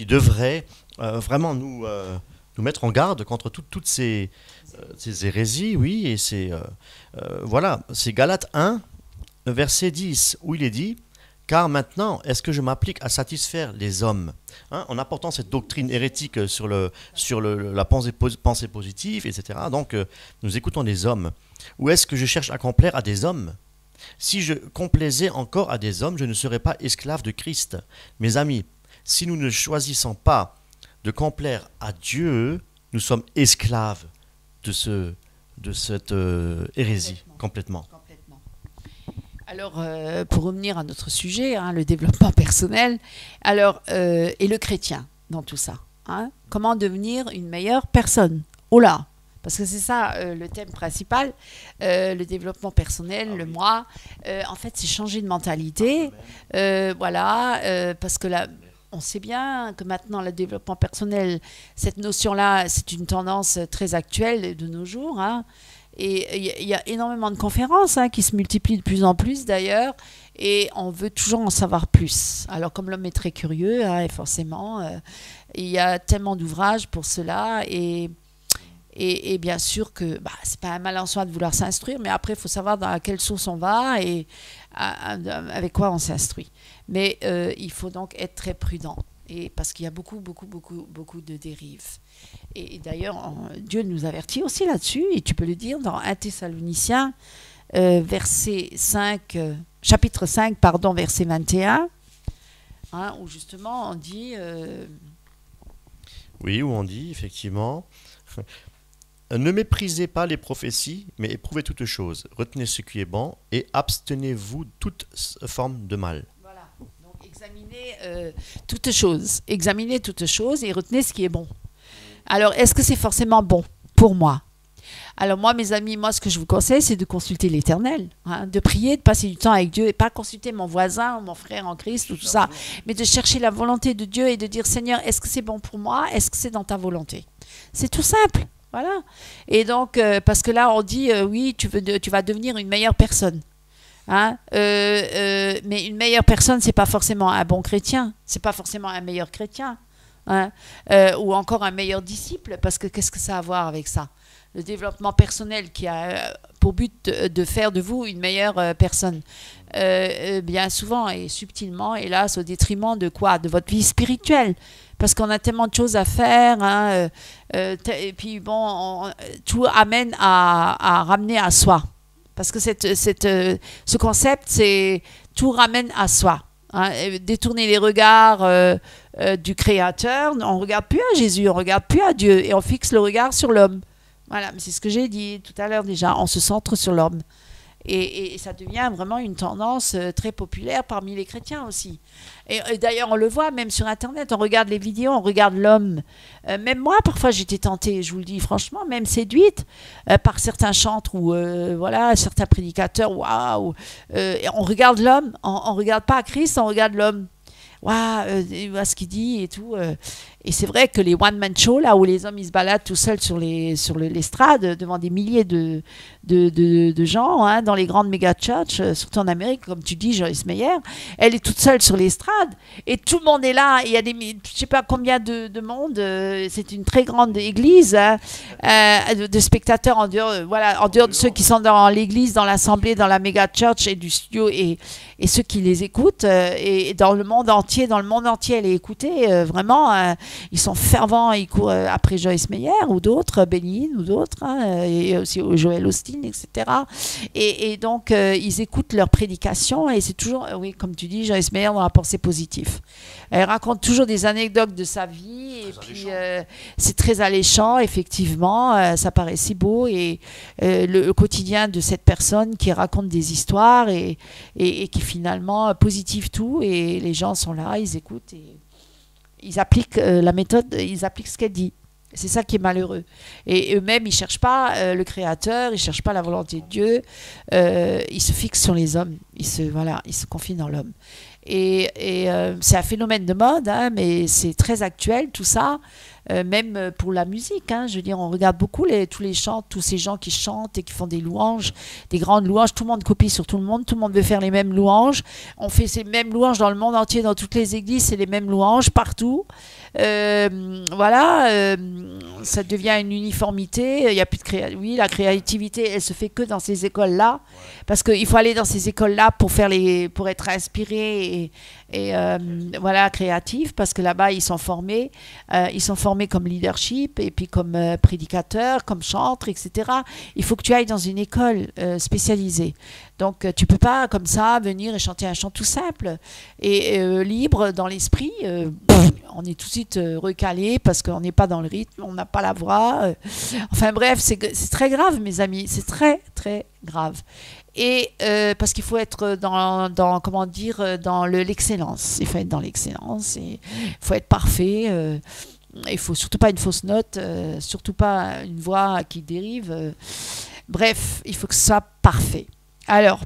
devrait vraiment nous mettre en garde contre toutes ces hérésies, oui, et c'est Galates 1, verset 10, où il est dit. Car maintenant, est-ce que je m'applique à satisfaire les hommes, hein, en apportant cette doctrine hérétique sur la pensée positive, etc. Donc, nous écoutons les hommes. Ou est-ce que je cherche à complaire à des hommes ? Si je complaisais encore à des hommes, je ne serais pas esclave de Christ. Mes amis, si nous ne choisissons pas de complaire à Dieu, nous sommes esclaves de cette hérésie, complètement. Alors, pour revenir à notre sujet, hein, le développement personnel, et le chrétien dans tout ça. Hein, comment devenir une meilleure personne ? Oh là ! Parce que c'est ça le thème principal, le développement personnel, le moi. En fait, c'est changer de mentalité. Parce que là, on sait bien que maintenant, le développement personnel, cette notion-là, c'est une tendance très actuelle de nos jours, hein. Et il y a énormément de conférences qui se multiplient de plus en plus d'ailleurs, et on veut toujours en savoir plus. Alors comme l'homme est très curieux, et forcément, il y a tellement d'ouvrages pour cela, et bien sûr que c'est pas un mal en soi de vouloir s'instruire, mais après il faut savoir dans quelle source on va et avec quoi on s'instruit. Mais il faut donc être très prudent. Et parce qu'il y a beaucoup de dérives. Et d'ailleurs, Dieu nous avertit aussi là-dessus, et tu peux le dire dans 1 Thessaloniciens, chapitre 5, verset 21, hein, où justement on dit... Oui, où on dit, effectivement, ne méprisez pas les prophéties, mais éprouvez toutes choses, retenez ce qui est bon, et abstenez-vous de toute forme de mal. examinez toutes choses et retenez ce qui est bon. Alors, est-ce que c'est forcément bon pour moi? Alors moi, mes amis, moi, ce que je vous conseille, c'est de consulter l'Éternel, hein, de prier, de passer du temps avec Dieu et pas consulter mon voisin ou mon frère en Christ ou tout ça, mais de chercher la volonté de Dieu et de dire, Seigneur, est-ce que c'est bon pour moi? Est-ce que c'est dans ta volonté? C'est tout simple, voilà. Et donc, parce que là, on dit, oui, tu vas devenir une meilleure personne. Hein, mais une meilleure personne, c'est pas forcément un bon chrétien, c'est pas forcément un meilleur chrétien, hein, ou encore un meilleur disciple, parce que qu'est-ce que ça a à voir avec ça? Le développement personnel qui a pour but de faire de vous une meilleure personne. Bien souvent et subtilement, hélas, au détriment de quoi? De votre vie spirituelle. Parce qu'on a tellement de choses à faire. Hein, et puis bon, tout amène à ramener à soi. Parce que ce concept, c'est tout ramène à soi. Hein, détourner les regards du Créateur. On ne regarde plus à Jésus, on ne regarde plus à Dieu. Et on fixe le regard sur l'homme. Voilà, c'est ce que j'ai dit tout à l'heure déjà, on se centre sur l'homme. Et ça devient vraiment une tendance très populaire parmi les chrétiens aussi. Et d'ailleurs, on le voit même sur Internet, on regarde les vidéos, on regarde l'homme. Même moi, parfois, j'étais tentée, je vous le dis franchement, même séduite par certains chantres ou voilà, certains prédicateurs. Waouh, on regarde l'homme, on ne regarde pas Christ, on regarde l'homme. Waouh, ce qu'il dit et tout. Et c'est vrai que les one-man shows, là où les hommes ils se baladent tout seuls sur l'estrade devant des milliers de gens, hein, dans les grandes méga-churches, surtout en Amérique, comme tu dis, Joyce Meyer, elle est toute seule sur l'estrade et tout le monde est là. Il y a je sais pas combien de monde, c'est une très grande église, hein, de spectateurs en dehors, voilà, en dehors de ceux qui sont dans l'église, dans l'assemblée, dans la méga-church et du studio et ceux qui les écoutent. Et dans le monde entier, elle est écoutée, vraiment. Ils sont fervents, ils courent après Joyce Meyer ou d'autres, Béline ou d'autres, hein, et aussi Joel Osteen, etc. Et donc, ils écoutent leurs prédications et c'est toujours, oui, comme tu dis, Joyce Meyer dans la pensée positive. Elle raconte toujours des anecdotes de sa vie et puis c'est très alléchant, effectivement, ça paraît si beau et le quotidien de cette personne qui raconte des histoires et qui finalement positive tout et les gens sont là, ils écoutent et ils appliquent la méthode, ils appliquent ce qu'elle dit. C'est ça qui est malheureux. Et eux-mêmes, ils ne cherchent pas le Créateur, ils ne cherchent pas la volonté de Dieu. Ils se fixent sur les hommes. Ils se confient dans l'homme. Et c'est un phénomène de mode, hein, mais c'est très actuel tout ça. Même pour la musique, hein, je veux dire, on regarde beaucoup tous les chants, tous ces gens qui chantent et qui font des louanges, des grandes louanges, tout le monde copie sur tout le monde veut faire les mêmes louanges, on fait ces mêmes louanges dans le monde entier, dans toutes les églises, c'est les mêmes louanges partout, voilà, ça devient une uniformité, il y a plus de oui, la créativité, elle se fait que dans ces écoles-là, parce qu'il faut aller dans ces écoles-là pour être inspiré et voilà, créatif, parce que là-bas ils sont formés comme leadership et puis comme prédicateur, comme chantre, etc. Il faut que tu ailles dans une école spécialisée. Donc tu peux pas comme ça venir et chanter un chant tout simple et libre dans l'esprit. On est tout de suite recalé parce qu'on n'est pas dans le rythme, on n'a pas la voix. Enfin bref, c'est très grave, mes amis, c'est très très grave. Et parce qu'il faut être dans comment dire, dans l'excellence. Il faut être dans l'excellence, il faut être parfait. Il faut surtout pas une fausse note, surtout pas une voix qui dérive. Bref, il faut que ce soit parfait. Alors,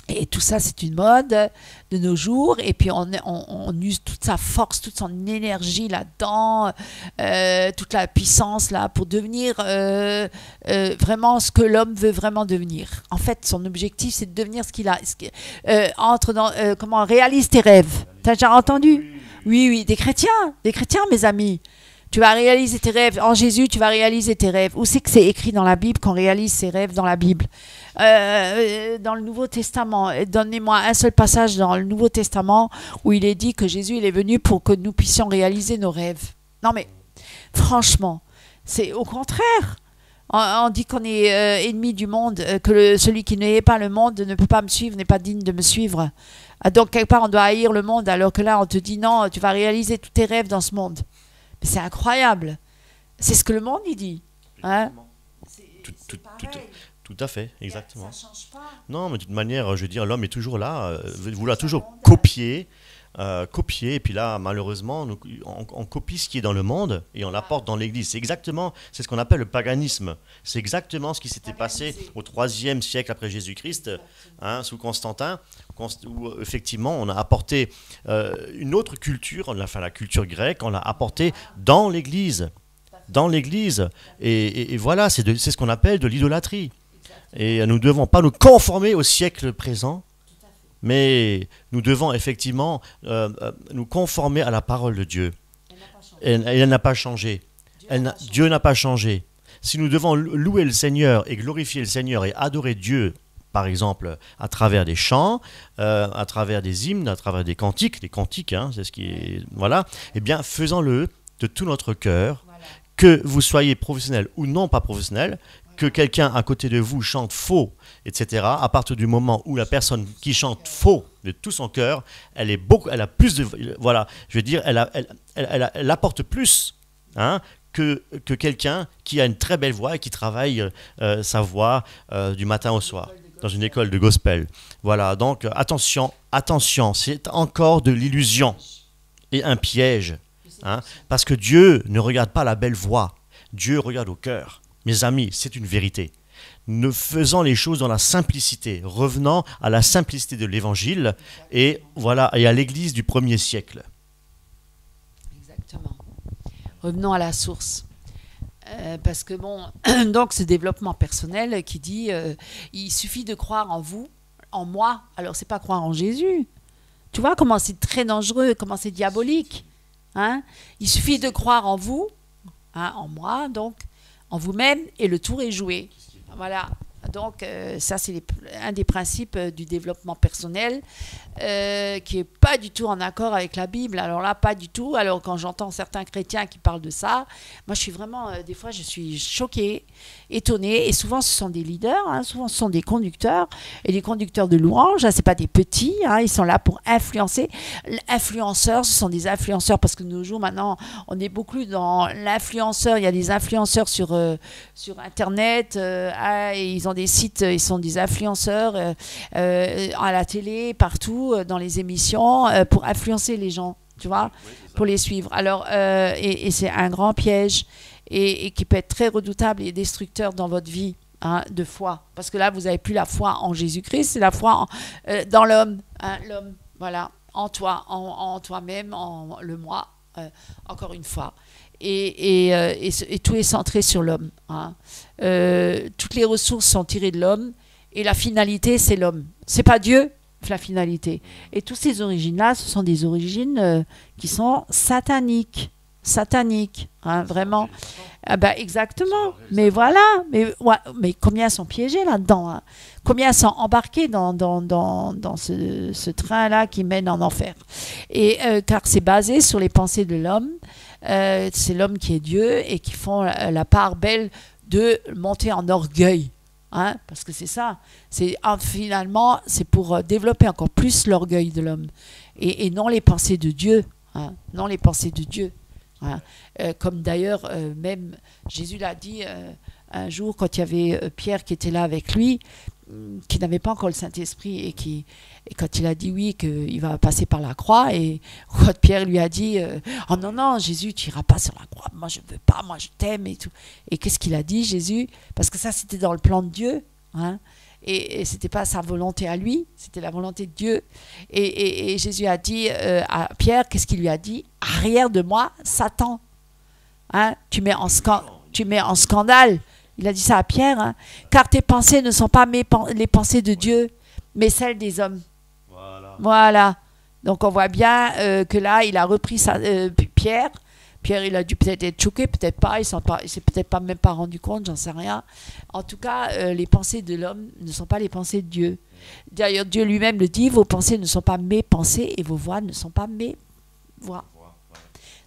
et tout ça, c'est une mode de nos jours. Et puis, on use toute sa force, toute son énergie là-dedans, toute la puissance là pour devenir vraiment ce que l'homme veut vraiment devenir. En fait, son objectif, c'est de devenir ce qu'il a. Entre dans comment réalise tes rêves. T'as déjà entendu? Oui, des chrétiens, mes amis. Tu vas réaliser tes rêves. En Jésus, tu vas réaliser tes rêves. Où c'est que c'est écrit dans la Bible qu'on réalise ses rêves dans la Bible? Dans le Nouveau Testament. Donnez-moi un seul passage dans le Nouveau Testament où il est dit que Jésus il est venu pour que nous puissions réaliser nos rêves. Non mais, franchement, c'est au contraire. On dit qu'on est ennemi du monde, que celui qui n'est pas le monde ne peut pas me suivre, n'est pas digne de me suivre. Donc, quelque part, on doit haïr le monde, alors que là, on te dit non, tu vas réaliser tous tes rêves dans ce monde. Mais c'est incroyable. C'est ce que le monde, il dit. Hein? Tout à fait, exactement. Ça change pas. Non, mais de toute manière, je veux dire, l'homme est toujours là, vouloir toujours copier, copier. Et puis là, malheureusement, on copie ce qui est dans le monde et on l'apporte dans l'Église. C'est ce qu'on appelle le paganisme. C'est exactement ce qui s'était passé au IIIe siècle après Jésus-Christ, hein, sous Constantin, où effectivement on a apporté une autre culture, la culture grecque, on l'a apportée dans l'Église. Dans l'Église. Et voilà, c'est ce qu'on appelle de l'idolâtrie. Et nous ne devons pas nous conformer au siècle présent, mais nous devons effectivement nous conformer à la parole de Dieu. Elle n'a pas changé. Dieu n'a pas changé. Si nous devons louer le Seigneur et glorifier le Seigneur et adorer Dieu, par exemple, à travers des chants, à travers des hymnes, à travers des cantiques, hein, c'est ce qui est... Voilà. Eh bien, faisons-le de tout notre cœur, que vous soyez professionnel ou non pas professionnel, que quelqu'un à côté de vous chante faux, etc. À partir du moment où la personne qui chante faux de tout son cœur, elle a plus de... Voilà, je veux dire, elle apporte plus, hein, que quelqu'un qui a une très belle voix et qui travaille sa voix du matin au soir dans une école de gospel. Voilà, donc attention, c'est encore de l'illusion et un piège. Hein, parce que Dieu ne regarde pas la belle voix, Dieu regarde au cœur. Mes amis, c'est une vérité. Nous faisons les choses dans la simplicité, revenant à la simplicité de l'Évangile et voilà, et à l'Église du 1er siècle. Exactement. Revenons à la source. Parce que bon, donc ce développement personnel qui dit il suffit de croire en vous, en moi. Alors c'est pas croire en Jésus. Tu vois comment c'est très dangereux, comment c'est diabolique. Hein? Il suffit de croire en vous, hein, en moi, donc en vous-même, et le tour est joué. Voilà. Donc ça c'est un des principes du développement personnel qui est pas du tout en accord avec la Bible. Alors là, pas du tout. Alors quand j'entends certains chrétiens qui parlent de ça, moi je suis vraiment, des fois je suis choquée, étonnée. Et souvent ce sont des leaders, hein, souvent ce sont des conducteurs et des conducteurs de louanges. Hein, c'est pas des petits, hein, ils sont là pour influencer. Influenceurs, ce sont des influenceurs parce que de nos jours maintenant, on est beaucoup dans l'influenceur. Il y a des influenceurs sur Internet. Et ils ont des sites, ils sont des influenceurs à la télé, partout, dans les émissions, pour influencer les gens, tu vois, pour les suivre. Alors, et c'est un grand piège et qui peut être très redoutable et destructeur dans votre vie, hein, de foi. Parce que là, vous n'avez plus la foi en Jésus-Christ, c'est la foi dans l'homme, hein, l'homme, voilà, en toi, en toi-même, en le moi, encore une fois. Et tout est centré sur l'homme. Hein. Toutes les ressources sont tirées de l'homme et la finalité, c'est l'homme. C'est pas Dieu, la finalité. Et toutes ces origines-là, ce sont des origines qui sont sataniques. Sataniques, hein, vraiment. Ah bah, exactement. Mais voilà. Mais combien sont piégés là-dedans, hein? Combien sont embarqués dans ce train-là qui mène en enfer. Et car c'est basé sur les pensées de l'homme. C'est l'homme qui est Dieu et qui font la part belle de monter en orgueil. Hein, parce que c'est ça. Finalement, c'est pour développer encore plus l'orgueil de l'homme. Et non les pensées de Dieu. Hein, non les pensées de Dieu. Hein. Comme d'ailleurs, même Jésus l'a dit un jour quand il y avait Pierre qui était là avec lui, qui n'avait pas encore le Saint-Esprit et quand il a dit oui, qu'il va passer par la croix, et quand Pierre lui a dit oh non, Jésus, tu n'iras pas sur la croix, moi je ne veux pas, moi je t'aime et tout. Et qu'est-ce qu'il a dit, Jésus? Parce que ça, c'était dans le plan de Dieu, hein, et ce n'était pas sa volonté à lui, c'était la volonté de Dieu. Et Jésus a dit à Pierre, qu'est-ce qu'il lui a dit? Arrière de moi, Satan. Hein, tu mets en scandale. Il a dit ça à Pierre, hein, car tes pensées ne sont pas les pensées de Dieu, mais celles des hommes. Voilà. Donc on voit bien que là, il a repris Pierre. Pierre, il a dû peut-être être choqué, peut-être pas. Il s'est peut-être pas même pas rendu compte, j'en sais rien. En tout cas, les pensées de l'homme ne sont pas les pensées de Dieu. D'ailleurs, Dieu lui-même le dit, vos pensées ne sont pas mes pensées et vos voix ne sont pas mes voix.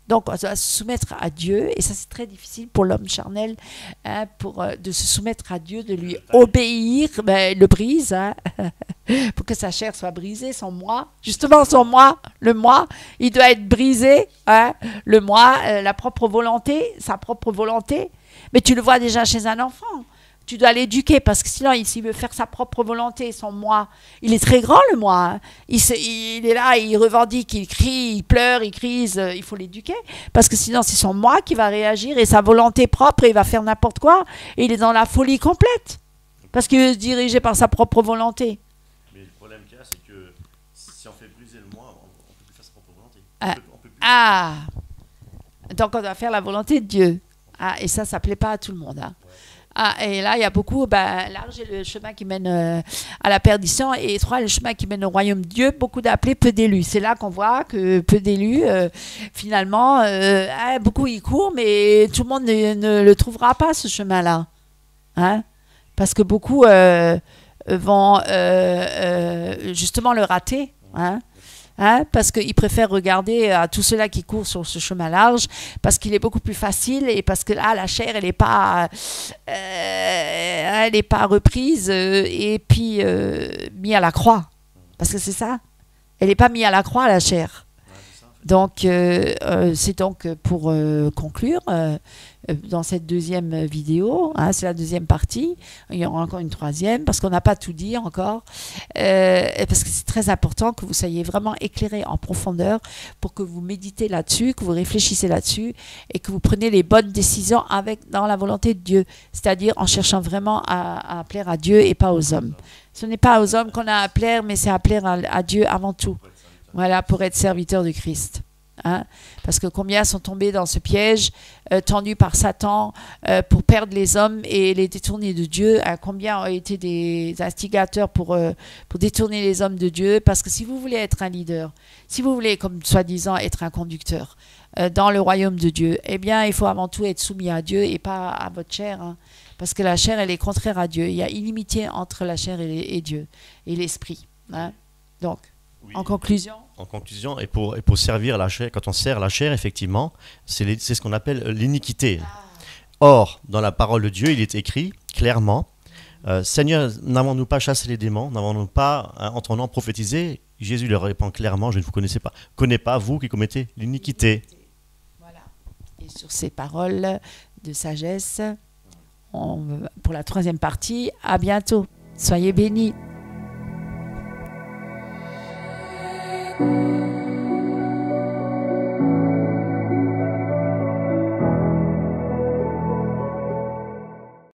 Donc, on doit se soumettre à Dieu, et ça, c'est très difficile pour l'homme charnel, hein, de se soumettre à Dieu, de lui obéir, le brise, hein, pour que sa chair soit brisée, son moi. Justement, son moi, le moi, il doit être brisé, hein, le moi, la propre volonté, sa propre volonté. Mais tu le vois déjà chez un enfant. Tu dois l'éduquer parce que sinon, s'il veut faire sa propre volonté, son moi, il est très grand le moi. Hein. Il est là, il revendique, il crie, il pleure, il crise. Il faut l'éduquer parce que sinon, c'est son moi qui va réagir et sa volonté propre et il va faire n'importe quoi. Et il est dans la folie complète parce qu'il veut se diriger par sa propre volonté. Mais le problème qu'il y a, c'est que si on fait briser le moi, on ne peut plus faire sa propre volonté. On peut plus... Ah, donc on doit faire la volonté de Dieu. Ah, et ça plaît pas à tout le monde. Hein. Ah, et là, il y a beaucoup, large est le chemin qui mène à la perdition et étroit est le chemin qui mène au royaume de Dieu, beaucoup d'appelés, peu d'élus. C'est là qu'on voit que peu d'élus, finalement, beaucoup y courent, mais tout le monde ne le trouvera pas, ce chemin-là. Hein? Parce que beaucoup vont justement le rater. Hein? Hein, parce qu'ils préfèrent regarder à tous ceux-là qui courent sur ce chemin large, parce qu'il est beaucoup plus facile et parce que là, la chair, elle n'est pas reprise et puis mise à la croix. Parce que c'est ça. Elle n'est pas mise à la croix, la chair. Donc, c'est donc pour conclure dans cette deuxième vidéo, hein, c'est la deuxième partie, il y aura encore une troisième, parce qu'on n'a pas tout dit encore, parce que c'est très important que vous soyez vraiment éclairés en profondeur pour que vous méditez là-dessus, que vous réfléchissez là-dessus et que vous preniez les bonnes décisions dans la volonté de Dieu, c'est-à-dire en cherchant vraiment à plaire à Dieu et pas aux hommes. Ce n'est pas aux hommes qu'on a à plaire, mais c'est à plaire à Dieu avant tout. Voilà, pour être serviteur de Christ. Hein? Parce que combien sont tombés dans ce piège tendu par Satan pour perdre les hommes et les détourner de Dieu, hein? Combien ont été des instigateurs pour détourner les hommes de Dieu, parce que si vous voulez être un leader, si vous voulez, comme soi-disant, être un conducteur dans le royaume de Dieu, eh bien, il faut avant tout être soumis à Dieu et pas à votre chair, hein? Parce que la chair, elle est contraire à Dieu. Il y a inimitié entre la chair et Dieu, et l'esprit. Hein? Donc, oui. En conclusion, et pour servir la chair, quand on sert la chair, effectivement, c'est ce qu'on appelle l'iniquité. Or, dans la parole de Dieu, il est écrit clairement, Seigneur, n'avons-nous pas chassé les démons, n'avons-nous pas, en ton nom, prophétisé? Jésus leur répond clairement, je ne vous connais pas, vous qui commettez l'iniquité. Voilà. Et sur ces paroles de sagesse, pour la troisième partie, à bientôt. Soyez bénis.